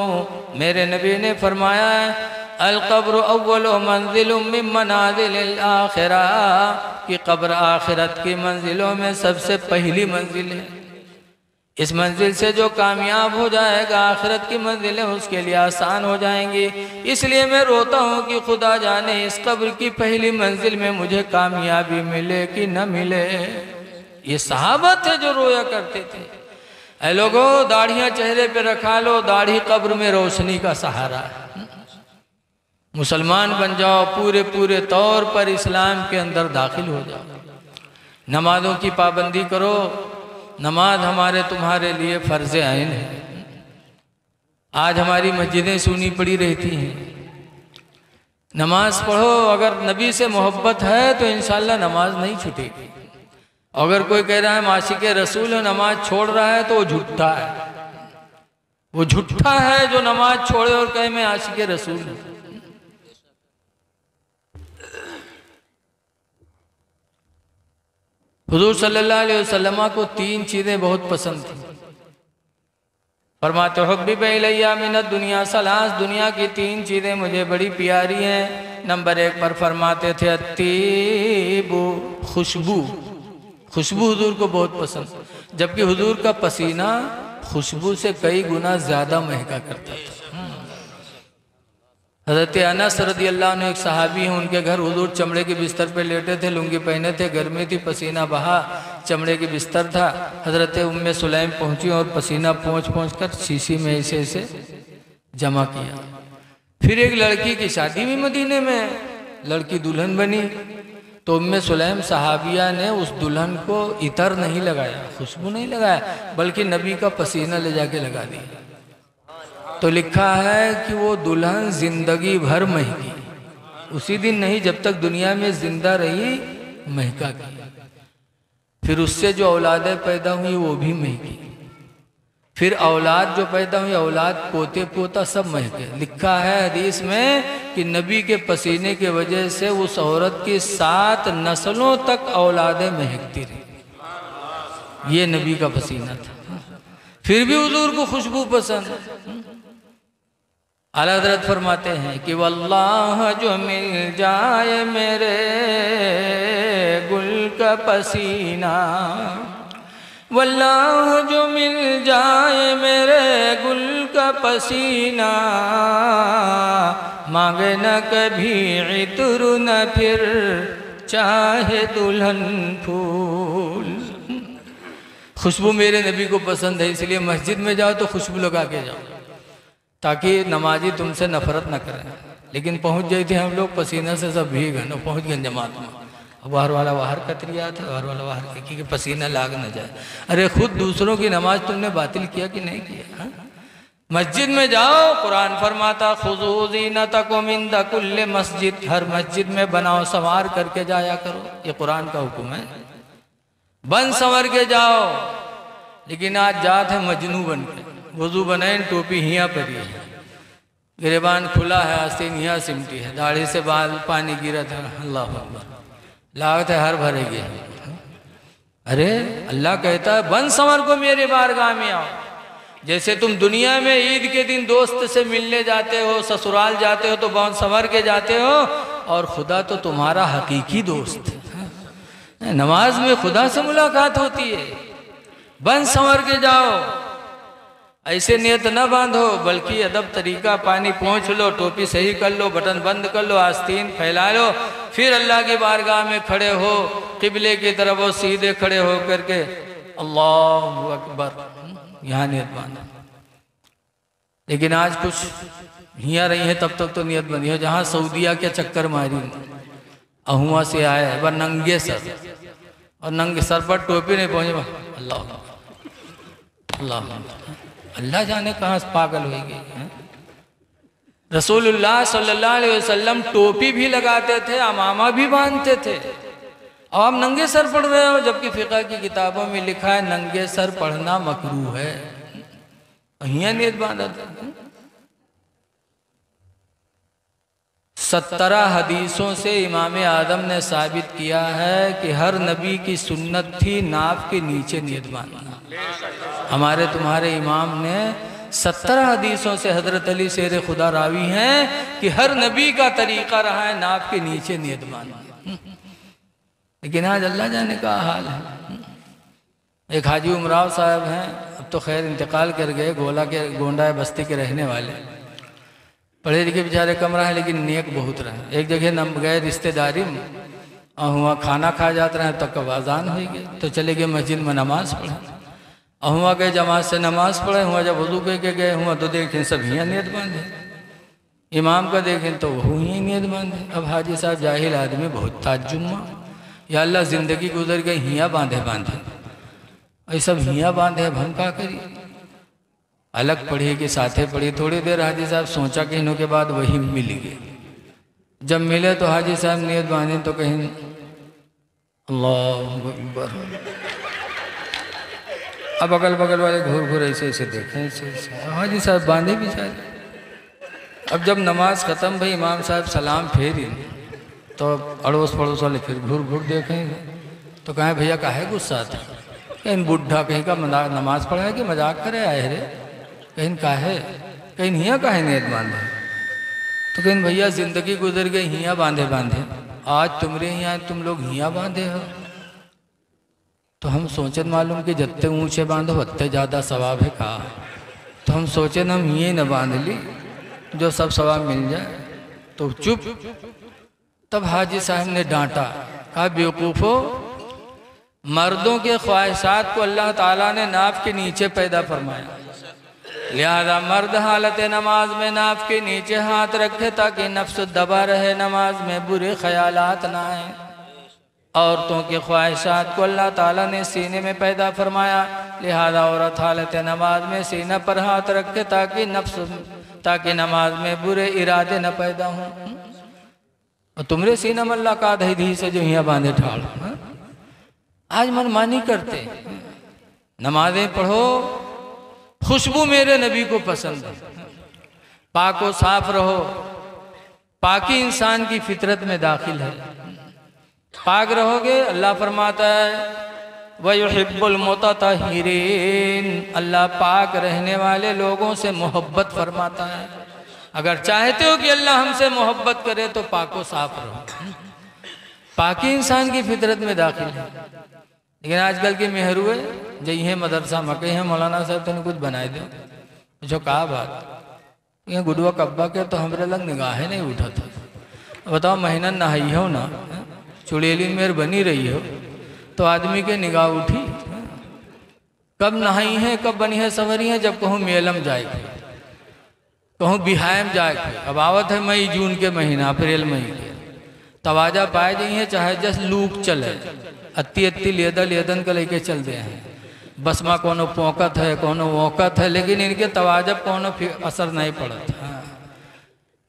मेरे नबी ने फरमाया है अल कब्र अव्वल मंजिल मिन मनाजिल आखिरा, कि कब्र आखिरत की मंजिलों में सबसे पहली मंजिल है। इस मंजिल से जो कामयाब हो जाएगा आखिरत की मंजिलें उसके लिए आसान हो जाएंगी। इसलिए मैं रोता हूँ कि खुदा जाने इस कब्र की पहली मंजिल में मुझे कामयाबी मिले कि न मिले। ये सहाबा थे जो रोया करते थे। ऐ लोगों, दाढ़ियां चेहरे पे रखा लो, दाढ़ी कब्र में रोशनी का सहारा है। मुसलमान बन जाओ, पूरे तौर पर इस्लाम के अंदर दाखिल हो जाओ। नमाजों की पाबंदी करो। नमाज हमारे तुम्हारे लिए फर्ज आइन है। आज हमारी मस्जिदें सूनी पड़ी रहती हैं। नमाज पढ़ो। अगर नबी से मोहब्बत है तो इंशाल्लाह नमाज नहीं छूटेगी। अगर कोई कह रहा है माशिके रसूल है नमाज छोड़ रहा है तो वो झूठा है। वो झूठा है जो नमाज छोड़े और कहे मैं आशिके रसूल हूं। हुजूर सल्लल्लाहु अलैहि वसल्लम को 3 चीजें बहुत पसंद थी। फरमाते हुब्बिब इलैया मिनद दुनिया सलास, दुनिया की 3 चीजें मुझे बड़ी प्यारी हैं। नंबर 1 पर फरमाते थे अत्तीबु, खुशबू। खुशबू हुजूर को बहुत पसंद, जबकि हुजूर का पसीना खुशबू से कई गुना ज्यादा महका करता था। हज़रत अनस रज़ियल्लाहु अन्हु एक सहाबी हैं, उनके घर हुजूर चमड़े के बिस्तर पे लेटे थे, लुंगी पहने थे, गर्मी थी, पसीना बहा, चमड़े के बिस्तर था। हज़रत उम्मे सुलैम पहुंची और पसीना पहुंच कर शीशी में ऐसे जमा किया। फिर एक लड़की की शादी हुई मदीने में, लड़की दुल्हन बनी, तो उम्मे सुलैम सहाबिया ने उस दुल्हन को इतर नहीं लगाया, खुशबू नहीं लगाया, बल्कि नबी का पसीना ले जाके लगा दिया। तो लिखा है कि वो दुल्हन जिंदगी भर महकी, उसी दिन नहीं जब तक दुनिया में जिंदा रही महका की। फिर उससे जो औलादें पैदा हुई वो भी महकी। फिर औलाद जो पैदा हुई, औलाद पोते पोता सब महके। लिखा है हदीस में कि नबी के पसीने के वजह से उस औरत की 7 नस्लों तक औलादें महकती रही। ये नबी का पसीना था। फिर भी हुजूर को खुशबू पसंद। आला हज़रत फरमाते हैं कि वल्लाह जो मिल जाए मेरे गुल का पसीना, वल्लाह जो मिल जाए मेरे गुल का पसीना, मांगे न कभी इतर न फिर चाहे दुल्हन फूल। खुशबू मेरे नबी को पसंद है, इसलिए मस्जिद में जाओ तो खुशबू लगा के जाओ ताकि नमाजी तुमसे नफरत न करें। लेकिन पहुंच गए थे हम लोग, पसीना से सब भीग गए, पहुंच गए जमात में। बाहर वाला बाहर कतरिया था, बाहर वाला बाहर कि पसीना लाग न जाए। अरे खुद दूसरों की नमाज तुमने बातिल किया कि नहीं किया? हा? मस्जिद में जाओ, कुरान फरमाता खुज़ू ज़ीनतकुम इंद कुल्लि मस्जिद, हर मस्जिद में बनाओ संवार करके जाया करो। ये कुरान का हुक्म है, बन संवर के जाओ। लेकिन आज जात है मजनू बन के, वजू बनाए टोपी हिया पर ही है, गिरेबान खुला है, आस्तीन हिया सिमटी है, दाढ़ी से बाल पानी गिरा था। अल्लाह अकबर, लागत है हर भरेगी। अरे अल्लाह कहता है बन संवर को मेरे बारगाह में आओ। जैसे तुम दुनिया में ईद के दिन दोस्त से मिलने जाते हो, ससुराल जाते हो तो बन संवर के जाते हो, और खुदा तो तुम्हारा हकीकी दोस्त है। नमाज में खुदा से मुलाकात होती है। बन संवर के जाओ, ऐसे नियत न बांधो, बल्कि अदब तरीका, पानी पहुँच लो, टोपी सही कर लो, बटन बंद कर लो, आस्तीन फैला लो, फिर अल्लाह की बारगाह में खड़े हो, किबले की तरफ वो सीधे खड़े हो करके अल्लाहु अकबर, यहाँ नियत बांधा। लेकिन आज कुछ हियाँ रही है तब तक तो नियत बनी है, जहाँ सऊदिया के चक्कर मारी अहुआ से आए है, वह नंगे सर, और नंगे सर पर टोपी नहीं पहुँचे, अल्लाह अल्लाह अल्लाह जाने कहाँ से पागल हो गई है। रसूलुल्लाह सल्लल्लाहु अलैहि वसल्लम टोपी भी लगाते थे, अमामा भी बांधते थे, और आप नंगे सर पढ़ रहे हो, जबकि फिक़ह की किताबों में लिखा है नंगे सर पढ़ना मकरूह है। यहाँ नियत बांधा था। 17 हदीसों से इमाम आदम ने साबित किया है कि हर नबी की सुन्नत थी नाफ के नीचे नियत बांधना। हमारे तुम्हारे इमाम ने 17 हदीसों से, हजरत अली शेर खुदा रावी हैं, कि हर नबी का तरीका रहा है नाफ के नीचे नियत बांधना। लेकिन आज अल्लाह जाने का हाल है। एक हाजी उमराव साहब हैं, अब तो खैर इंतकाल कर गए, गोंडा बस्ती के रहने वाले, पढ़े लिखे बेचारे कम रहे लेकिन नेक बहुत रहे। एक जगह नम गए रिश्तेदारी में, और वहाँ खाना खा जाते रहे, तब कब अजान हो गए, तो चले गए मस्जिद में नमाज पढ़े, और हुआ गए जमात से नमाज पढ़े, हुआ जब वजू के गए हुआ तो देखें सब हियाँ नियत बांधे, इमाम का देखें तो वह ही नियत बांधे। अब हाजी साहब जाहिल आदमी, बहुत ताज्जुब, या अल्लाह ज़िंदगी गुजर गई हियाँ बांधे ये सब हियाँ बांधे, अब हम क्या करिए। अलग पढ़ी कि साथे पढ़ी, थोड़ी देर हाजी साहब सोचा कि इन्हों के बाद वही मिल गए। जब मिले तो हाजी साहब नियत बांधे तो कहीं अल्लाह अकबर। अब अगल बगल वाले घूर घूर ऐसे ऐसे देखें, ऐसे हाजी साहब बांधे बेचारे। अब जब नमाज ख़त्म भई, इमाम साहब सलाम फेरी तो अड़ोस पड़ोस वाले फिर घूर घूर देखेंगे, तो कहें भैया काहे गुस्सा था, कहीं बुढ़ा कहीं का नमाज पढ़ा है कि मजाक करे आए रे, कहीं काहे, कहीं हियाँ काहे नियत बांधे, तो कहीं भैया ज़िंदगी गुजर गई हियाँ बांधे बांधे, आज तुमरे यहाँ तुम लोग हियाँ बांधे हो। तो हम सोचे मालूम कि जितने ऊँचे बांधो उतने ज़्यादा सवाब है कहा, तो हम सोचे न हम ये न बांध ली जो सब सवाब मिल जाए, तो चुप। तब हाजी साहब ने डांटा, कहा बेवकूफ़ो, मर्दों के ख्वाहिशात को अल्लाह ताला ने नाफ के नीचे पैदा फरमाया, लिहाजा मर्द हालत नमाज में नाफ के नीचे हाथ रखे ताकि नफ्स दबा रहे, नमाज में बुरे ख्यालात ना आए। औरतों के ख्वाहिशात को अल्लाह ताला ने सीने में पैदा फरमाया, लिहाजा औरत हालत नमाज में सीना पर हाथ रखे ताकि नमाज में बुरे इरादे न पैदा हों। और तुमरे सीना में अल्लाह का धी से जो यहाँ बांधे ठाड़, आज मनमानी करते। नमाजें पढ़ो, खुशबू मेरे नबी को पसंद है, पाको साफ रहो, पाकी इंसान की फितरत में दाखिल है। पाक रहोगे, अल्लाह फरमाता है वयुहिब्बुल मुतत्तहिरीन, अल्लाह पाक रहने वाले लोगों से मोहब्बत फरमाता है। अगर चाहते हो कि अल्लाह हमसे मोहब्बत करे तो पाको साफ रहो, पाकी इंसान की फितरत में दाखिल है। लेकिन आजकल के मेहरू है जही मदरसा मकई है, मौलाना साहब तेने कुछ बनाए दो, जो कहा बात ये गुडुआ कब्बा के तो हमरे लग निगाहें नहीं उठा था। बताओ महीना नहाई हो ना, चुड़ैली मेर बनी रही हो तो आदमी के निगाह उठी। कब नहाई है, कब बनी है सवरी है, जब कहूँ मेलम जाए, कहूँ बिहायम जाए। अब आवत है मई जून के महीना, अप्रैल मई के तवाजा पाए जाइए, चाहे जस लूक चले, अत्ती अत्ती लेदन का लेके चल दे हैं, बस माँ कोनो पोकत है कोनो वोकत है, लेकिन इनके तवाजा कोनो असर नहीं पड़ता।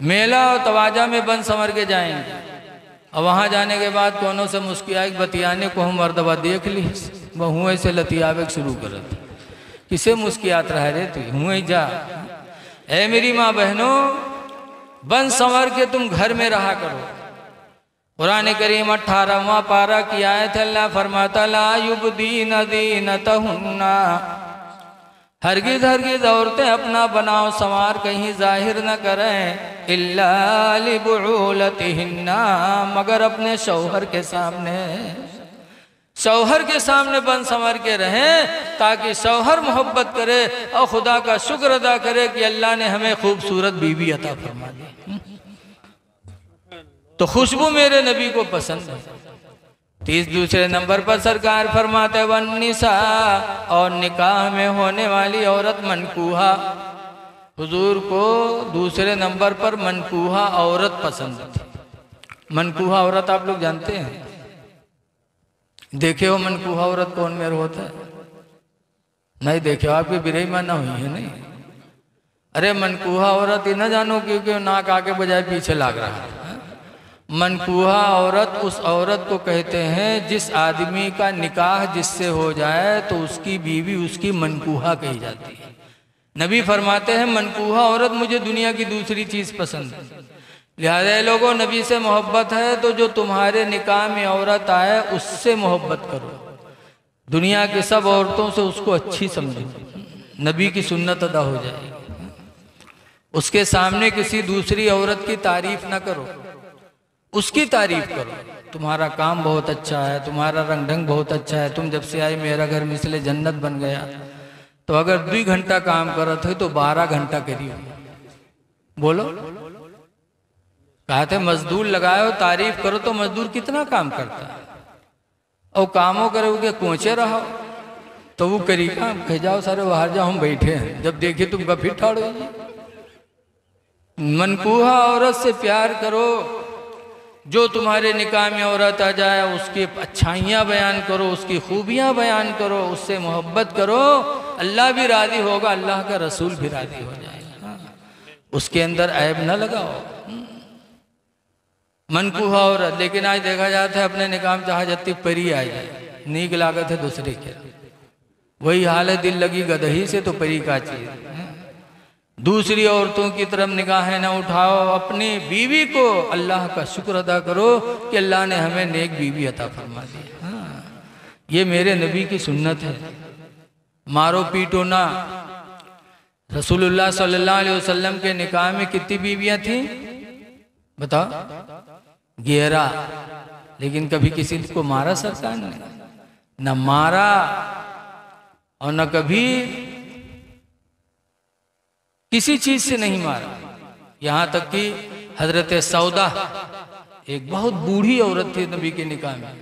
मेला और तवाजा में बन संवर के जाएंगे, और वहाँ जाने के बाद कोनो से मुस्कियाए बतियाने को हम मर्दबा देख ली, वह से लतियावे शुरू करत, किसे मुस्कियात रह रे तू, हुए जा। ए मेरी माँ बहनों, बन संवर के तुम घर में रहा करो। कुरान करीम 18वां पारा की आयत अल्लाह फरमाता ला युबदीन दीनतहुन्ना, हरगिज हरगिज औरतें अपना बनाओ संवार कहीं जाहिर न करें, इल्ला लिबुलतिहिन्ना, मगर अपने शौहर के सामने, शौहर के सामने बन संवर के रहें ताकि शौहर मोहब्बत करे और खुदा का शुक्र अदा करे कि अल्लाह ने हमें खूबसूरत बीवी अता फरमा दी। तो खुशबू मेरे नबी को पसंद है। दूसरे नंबर पर सरकार फरमाते वन्निसा, और निकाह में होने वाली औरत मनकूहा। हुजूर को दूसरे नंबर पर मनकूहा औरत पसंद थी। मनकूहा औरत आप लोग जानते हैं? देखे हो मनकूहा औरत कौन मेर होता है? नहीं देखे हो? आपकी बिरईमा ना हुई है? नहीं। अरे मनकूहा औरत ही ना जानो क्योंकि नाक आगे बजाय पीछे लाग रहा है। मनकूहा औरत उस औरत को कहते हैं जिस आदमी का निकाह जिससे हो जाए तो उसकी बीवी उसकी मनकूहा कही जाती है। नबी फरमाते हैं मनकूहा औरत मुझे दुनिया की दूसरी चीज़ पसंद है। लिहाजा लोगों, नबी से मोहब्बत है तो जो तुम्हारे निकाह में औरत आए उससे मोहब्बत करो। दुनिया के सब औरतों से उसको अच्छी समझो, नबी की सुन्नत अदा हो जाएगी। उसके सामने किसी दूसरी औरत की तारीफ ना करो, उसकी तारीफ करो। तुम्हारा काम बहुत अच्छा है, तुम्हारा रंग ढंग बहुत अच्छा है, तुम जब से आई मेरा घर मिसले जन्नत बन गया। तो अगर 2 घंटा काम करत हो तो 12 घंटा करियो। बोलो, कहते मजदूर लगाओ तारीफ करो तो मजदूर कितना काम करता है। और कामों करोगे कोचे रहो तो वो करी काम कह जाओ सारे बाहर जाओ हम बैठे हैं, जब देखे तुम गफी ठाड़ो। मनकूहा औरत से प्यार करो। जो तुम्हारे निकाह में औरत आ जाए उसकी अच्छाइयाँ बयान करो, उसकी खूबियाँ बयान करो, उससे मोहब्बत करो। अल्लाह भी राज़ी होगा, अल्लाह का रसूल भी राज़ी हो जाएगा। उसके अंदर ऐब न लगाओ। मनकूहा औरत, लेकिन आज देखा जाता है अपने निकाह में चाह जाती परी आ जाए, नीक लागत है दूसरे के। वही हाल है दिल लगी गदही से तो परी का चीज़। दूसरी औरतों की तरफ निगाहें न उठाओ, अपनी बीवी को अल्लाह का शुक्र अदा करो कि अल्लाह ने हमें नेक बीवी अता फरमा दी। हाँ, ये मेरे नबी की सुन्नत है। मारो पीटो ना। रसूलुल्लाह सल्लल्लाहु अलैहि वसल्लम के निकाह में कितनी बीवियां थीं बताओ? 11। लेकिन कभी किसी को मारा सरकार ने? न मारा और न कभी किसी चीज से नहीं मारा। यहाँ तक कि हजरत सौदा एक बहुत बूढ़ी औरत थी नबी के निकाह में।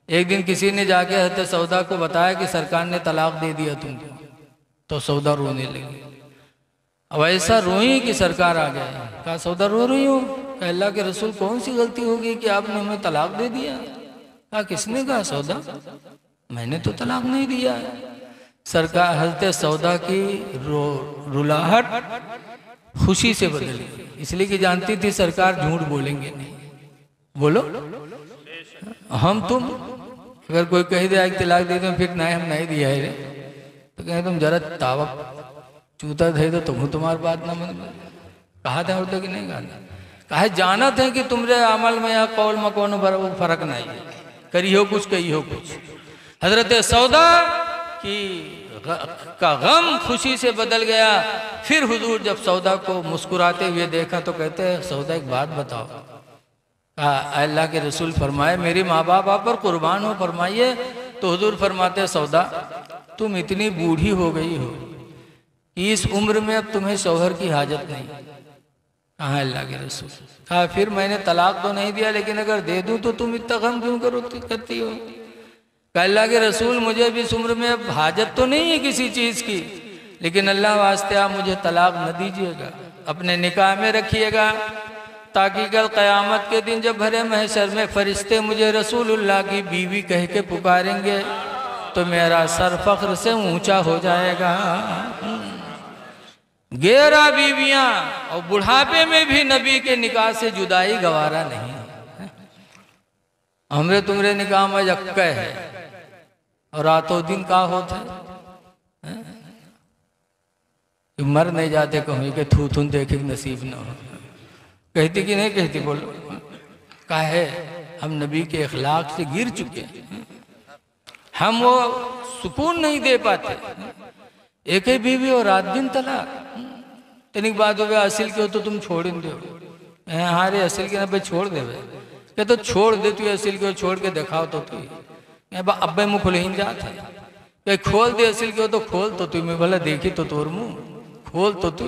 एक दिन किसी ने जाके हजरत सौदा को बताया कि सरकार ने तलाक दे दिया तुमको। तो सौदा रोने लगी। अब ऐसा रोई कि सरकार आ गया। कहा सौदा रो रही हो? कहा अल्लाह के रसूल कौन सी गलती होगी कि आपने हमें तलाक दे दिया? कहा किसने कहा सौदा? मैंने तो तलाक नहीं दिया है। सरकार हजरत सौदा की रुलाहट खुशी से बदल गई, इसलिए कि जानती थी सरकार झूठ बोलेंगे नहीं। बोलो, हम तुम अगर कोई कह दे तलाक दे दो फिर नहीं हम नहीं दिया है रे, तो कहें तुम जरा तावक चूता थे तो तुम तुम्हारी बात ना मन कहा था होता कि नहीं कहा जाना थे कि तुम्हारे अमल में या कौल में कौन फर्क नहीं है, करी हो कुछ कही हो कुछ। हजरत सौदा का गम खुशी से बदल गया। फिर हुजूर जब सौदा को मुस्कुराते हुए देखा तो कहते हैं सौदा एक बात बताओ। अल्लाह के रसूल फरमाए मेरे माँ बाप आप पर कुर्बान हो, फरमाइए। तो हुजूर फरमाते सौदा तुम इतनी बूढ़ी हो गई हो कि इस उम्र में अब तुम्हें शौहर की हाजत नहीं। कहा अल्लाह के रसूल? कहा फिर मैंने तलाक तो नहीं दिया, लेकिन अगर दे दूं तो तुम इतना गम क्यों करती हो? अल्लाह के रसूल मुझे भी इस उम्र में अब हाजत तो नहीं है किसी चीज़ की, लेकिन अल्लाह वास्ते आप मुझे तलाक न दीजिएगा, अपने निकाह में रखिएगा, ताकि कल क़यामत के दिन जब भरे महशर में फरिश्ते मुझे रसूलुल्लाह की बीवी कह के पुकारेंगे तो मेरा सर फख्र से ऊंचा हो जाएगा। 11 बीवियाँ और बुढ़ापे में भी नबी के निकाह से जुदाई गवारा नहीं। हमरे तुमरे निकाह में जक्का है और रातों दिन का होता है, मर नहीं जाते कहीं के थू थून देखे नसीब न हो। कहती कि नहीं कहती? बोलो। का है हम नबी के अखलाक से गिर चुके हैं, हम वो सुकून नहीं दे पाते। एक ही बीवी और रात दिन तलाक। तनिक बात हो असिल के हो तो तुम छोड़ दो। हारे असिल के ना छोड़ दे के तो छोड़ दे, तू असिल के छोड़ के दिखाओ तो तू अब्बे मुँह खुले ही जाते खोल दे असिल के हो तो खोल तो तू। मैं भला देखी तो तोर मुँह खोल तो तू।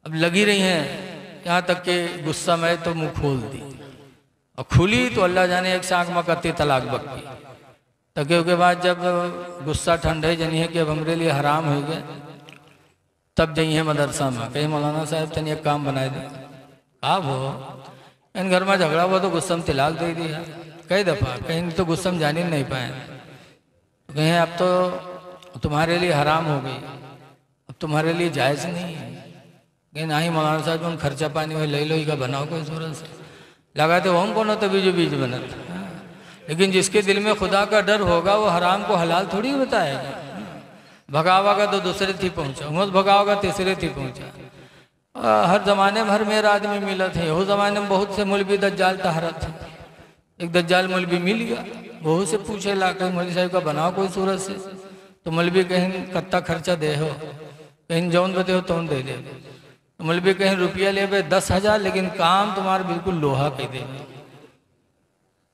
अब लगी रही हैं यहाँ तक के गुस्सा में तो मुँह खोल दी। और खुली तो अल्लाह जाने एक साख मकती तलाक बक्की। तके के बाद जब गुस्सा ठंडे जनिए कि अब हमरे लिए हराम हो गए, तब जाइए मदरसा में कहीं मौलाना साहब तनी एक काम बनाए दे। आप हो इन घर में झगड़ा हुआ तो गुस्सा में तलाक दे दिया कई दफ़ा, कहीं तो गुस्सा में जान ही नहीं पाए, तो कहीं अब तो तुम्हारे लिए हराम हो गई, अब तुम्हारे लिए जायज़ नहीं है। कहीं ना ही मौलाना साहब हम खर्चा पानी में ले लो ही का बनाओ कोई सूरत से लगाते हम कौन होता बीजो बीज बनता। लेकिन जिसके दिल में खुदा का डर होगा वो हराम को हलाल थोड़ी बताएगा। भगावा का तो दूसरे थी पहुँचा, उमस भगावा का तीसरे थी पहुँचा। हर ज़माने में हर मेरा आदमी मिला थे, वो ज़माने में बहुत से मौलवी दज्जाल तहरत थे। एक दज्जाल मौलवी मिल गया, बहुत से पूछे ला कहीं मौलवी साहब का बनाओ कोई सूरत से, तो मौलवी कहीं कत्ता खर्चा दे हो, कहीं जौन बते हो तौन दे दे। तो मौलवी कहीं रुपया ले भाई 10,000, लेकिन काम तुम्हारा बिल्कुल लोहा कह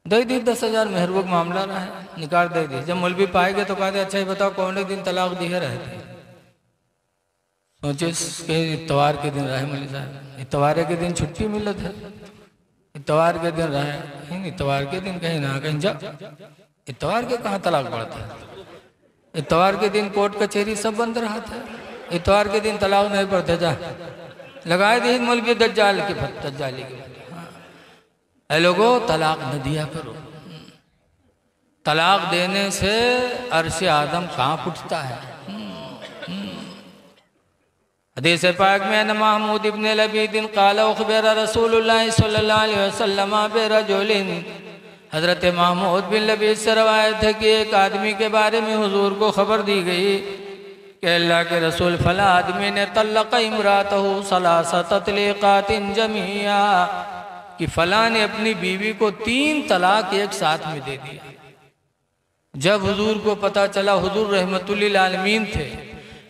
दे दी 10,000 मेहरबूब मामला रहा है, निकाल दे दी। जब मौलवी पाएंगे तो कहते अच्छा ही बताओ कौन एक दिन तलाक दिए रहते। सोचे के इतवार के दिन रहे मौलवी साहब, इतवार के दिन छुट्टी मिलत है, इतवार के दिन रहे, इतवार के दिन कहीं ना कहीं जा, इतवार के कहाँ तलाक बढ़ता है। इतवार के दिन कोर्ट कचहरी सब बंद रहा था, इतवार के दिन तलाक नहीं पड़ते। जा लगाए दी मौलवी दज्जाल की दज्जाली की। ऐ लोगों तलाक न दिया करो, तलाक देने से अर्श आदम कांप उठता है। हदीस पाक में न महमूद इब्न लबीद क़ाल अख़बरा रसूलुल्लाह सल्लल्लाहु अलैहि वसल्लम बिरजुलिन, हज़रत महमूद बिन लबीद से रवायत है कि एक आदमी के बारे में हुजूर को खबर दी गई कि अल्लाह के रसूल फला आदमी ने तल्लक़ इमरातहु सलासा तत्लीक़ातिन जमिया, कि फला ने अपनी बीवी को 3 तलाक एक साथ में दे दिया। जब हुजूर को पता चला, हुजूर रहमतुल्लिल आलमीन थे,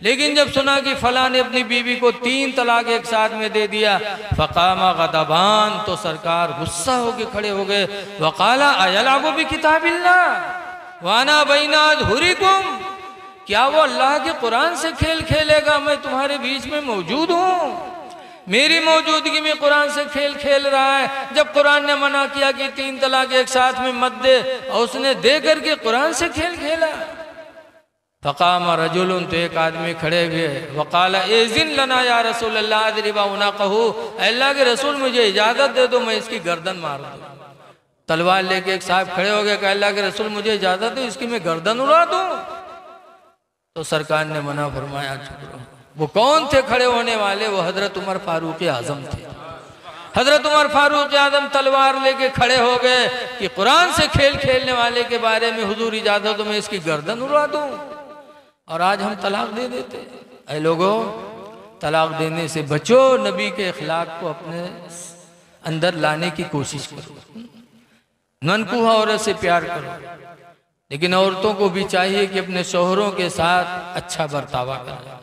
लेकिन जब सुना कि फला ने अपनी बीवी को 3 तलाक एक साथ में दे दिया, फ़क़ामा ग़ज़बान, तो सरकार गुस्सा होके खड़े हो गए। वक़ाला अयलअबु बिकिताबिल्लाह वाना बैना अज़हुरिकुम, क्या वो अल्लाह के कुरान से खेल खेलेगा? मैं तुम्हारे बीच में मौजूद हूँ, मेरी मौजूदगी में कुरान से खेल खेल रहा है। जब कुरान ने मना किया कि 3 तलाक एक साथ में मत दे, और उसने दे करके कुरान से खेल खेला। फ़क़ाम रजुलुन, तो एक आदमी खड़े हुए, वक़ाला इज़िन लना या रसूल अल्लाह अज़रिबा उनक़हु, अल्लाह के रसूल मुझे इजाज़त दे दो मैं इसकी गर्दन मार दूँ। तलवार लेके एक साहब खड़े हो गए कि अल्लाह के रसूल मुझे इजाज़त दो इसकी मैं गर्दन उड़ा दूँ। तो सरकार ने मना फरमाया चुप रहो। वो कौन थे खड़े होने वाले? वो हज़रत उमर फारूक आज़म थे। हज़रत उमर फारूक आज़म तलवार लेके खड़े हो गए कि कुरान से खेल खेलने वाले के बारे में हुजूर इजाज़त दो मैं इसकी गर्दन उड़ा दूँ। और आज हम तलाक दे देते। ऐ लोगों, तलाक देने से बचो, नबी के अखलाक को अपने अंदर लाने की कोशिश करो। मनकूहा औरत से प्यार करो, लेकिन औरतों को भी चाहिए कि अपने शौहरों के साथ अच्छा बर्तावा करें।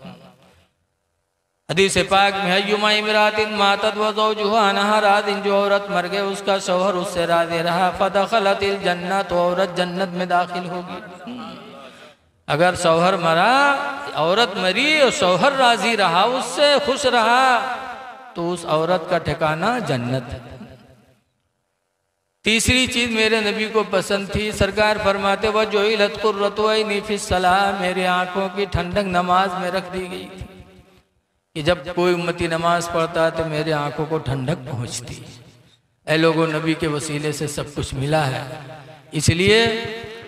हदीस पाक में अय्युमा इमरातिन मातत व ज़ौजुहा अनहा रादिन, जो औरत मर गए उसका शौहर उससे राज़ी रहा, फदखलतिल जन्नत, तो औरत जन्नत में दाखिल होगी। अगर शौहर मरा, औरत मरी और शौहर राजी रहा, उससे खुश रहा, तो उस औरत का ठिकाना जन्नत है। तीसरी चीज मेरे नबी को पसंद थी, सरकार फरमाते वह जो इलत कुर्रतु ऐनी फिस सलाह, मेरे आंखों की ठंडक नमाज में रख दी गई थी कि जब कोई उम्मती नमाज पढ़ता तो मेरे आंखों को ठंडक पहुंचती। ऐ लोगों, नबी के वसीले से सब कुछ मिला है, इसलिए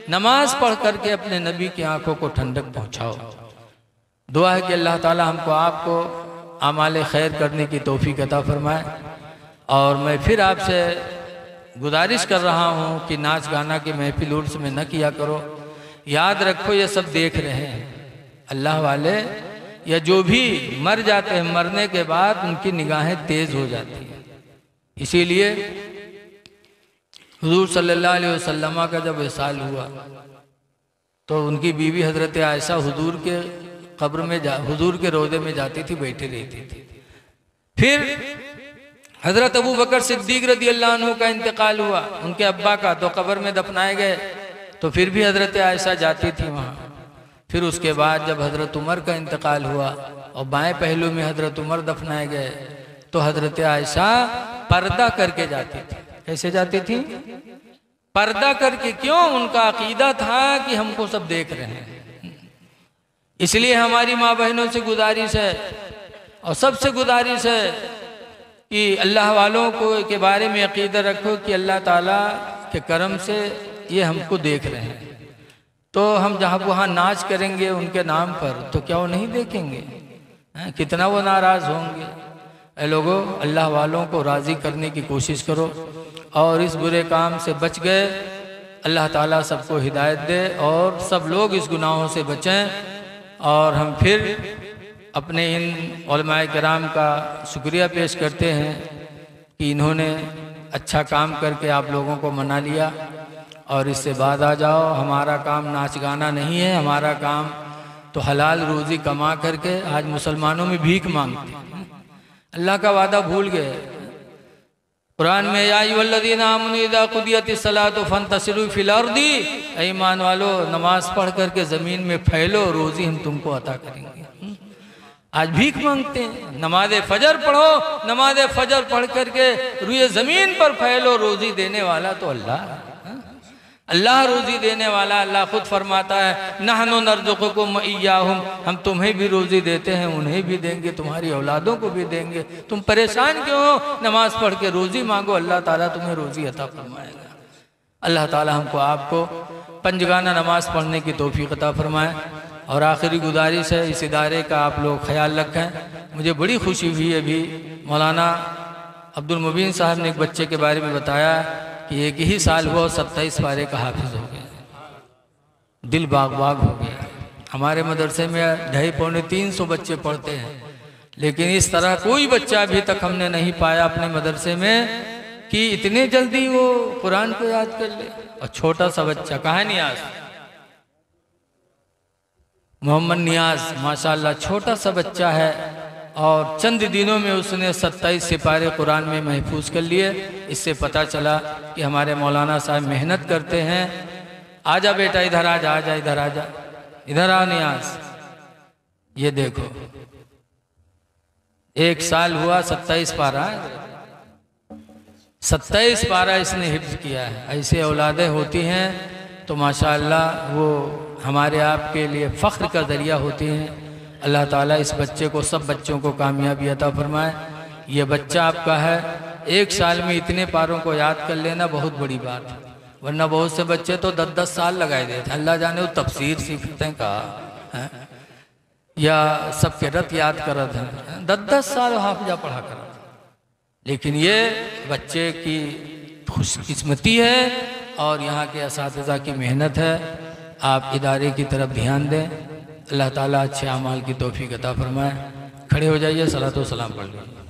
नमाज पढ़ करके अपने नबी की आंखों को ठंडक पहुंचाओ। दुआ है कि अल्लाह ताला हमको आपको आमाल खैर करने की तौफीक अता फरमाए। और मैं फिर आपसे गुजारिश कर रहा हूँ कि नाच गाना की महफिल उर्स में न किया करो। याद रखो ये सब देख रहे हैं अल्लाह वाले, या जो भी मर जाते हैं, मरने के बाद उनकी निगाहें तेज हो जाती हैं। इसीलिए हुजूर सल्लल्लाहु अलैहि वसल्लम का जब विसाल हुआ तो उनकी बीवी हजरत आयशा हुजूर के कब्र में हुजूर के रोज़े में जाती थी, बैठी रहती थी। फिर हजरत अबू बकर सिद्दीक रदी अल्लाह अन्हु का इंतकाल हुआ, उनके अब्बा का, तो कब्र में दफनाए गए, तो फिर भी हजरत आयशा जाती थी वहाँ। फिर उसके बाद जब हजरत उमर का इंतकाल हुआ और बाएं पहलू में हजरत उमर दफनाए गए, तो हजरत आयशा पर्दा करके जाती थी। कैसे जाती थी? पर्दा करके। क्यों? उनका अकीदा था कि हमको सब देख रहे हैं। इसलिए हमारी माँ बहनों से गुजारिश है और सबसे गुजारिश है कि अल्लाह वालों को के बारे में अकीदा रखो कि अल्लाह ताला के करम से ये हमको देख रहे हैं। तो हम जहाँ वहाँ नाच करेंगे उनके नाम पर तो क्या वो नहीं देखेंगे? कितना वो नाराज़ होंगे। ऐ लोगों, अल्लाह वालों को राज़ी करने की कोशिश करो और इस बुरे काम से बच गए। अल्लाह ताला सबको हिदायत दे और सब लोग इस गुनाहों से बचें। और हम फिर अपने इन उलमाए किराम का शुक्रिया पेश करते हैं कि इन्होंने अच्छा काम करके आप लोगों को मना लिया और इससे बाद आ जाओ। हमारा काम नाच गाना नहीं है, हमारा काम तो हलाल रोज़ी कमा करके। आज मुसलमानों में भीख मांगते हैं, अल्लाह का वादा भूल गए। कुरान में या अय्युहल्लज़ीना आमनू इज़ा क़ुदियतिस सलातु फंतशिरू फिल अर्दी, ईमान वालो नमाज पढ़ करके ज़मीन में फैलो, रोज़ी हम तुमको अता करेंगे। आज भीख मांगते हैं। नमाज फजर पढ़ो, नमाज फजर पढ़ करके रुए ज़मीन पर फैलो, रोज़ी देने वाला तो अल्लाह। अल्लाह रोज़ी देने वाला। अल्लाह खुद फरमाता है नहनु नरज़ुकुकुम व इय्याहुम, हम तुम्हें भी रोज़ी देते हैं, उन्हें भी देंगे, तुम्हारी औलादों को भी देंगे। तुम परेशान क्यों हो? नमाज पढ़ के रोज़ी मांगो, अल्लाह ताला तुम्हें रोज़ी अता फरमाएगा। अल्लाह ताला हमको आपको पंजगाना नमाज पढ़ने की तौफीक अता फरमाए। और आखिरी गुजारिश है, इस इदारे का आप लोग ख्याल रखें। मुझे बड़ी खुशी हुई अभी मौलाना अब्दुल मुबीन साहब ने एक बच्चे के बारे में बताया कि एक ही साल हुआ 27 पारे का हाफिज हो गया, दिल बाग बाग हो गया। हमारे मदरसे में 250-300 बच्चे पढ़ते हैं, लेकिन इस तरह कोई बच्चा अभी तक हमने नहीं पाया अपने मदरसे में कि इतने जल्दी वो कुरान को याद कर ले। और छोटा सा बच्चा, कहाँ है नियाज, मोहम्मद नियाज, माशाल्लाह छोटा सा बच्चा है और चंद दिनों में उसने 27 सिपारे कुरान में महफूज कर लिए। इससे पता चला कि हमारे मौलाना साहब मेहनत करते हैं। आजा बेटा, इधर आजा, आजा इधर आजा, इधर आ नियाज। ये देखो, 1 साल हुआ 27 पारा, 27 पारा इसने हिफ्ज किया है। ऐसे औलादें होती हैं तो माशाअल्लाह वो हमारे आपके लिए फ़ख्र का ज़रिया होती हैं। अल्लाह ताला इस बच्चे को, सब बच्चों को कामयाबी अता फरमाए। ये बच्चा आपका है, 1 साल में इतने पारों को याद कर लेना बहुत बड़ी बात है, वरना बहुत से बच्चे तो 10-10 साल लगाए देते हैं। अल्लाह जाने वो तफसीर सीखते हैं कहा या सबके रत याद करत हैं, 10-10 साल हाफिजा पढ़ा कर। लेकिन ये बच्चे की खुशकिस्मती है और यहाँ के असातिज़ा की मेहनत है। आप इदारे की तरफ ध्यान दें। अल्लाह ताला अच्छे अमाल की तौफीक अता फरमाए। खड़े हो जाइए, सलातो सलाम पढ़ लीजिए।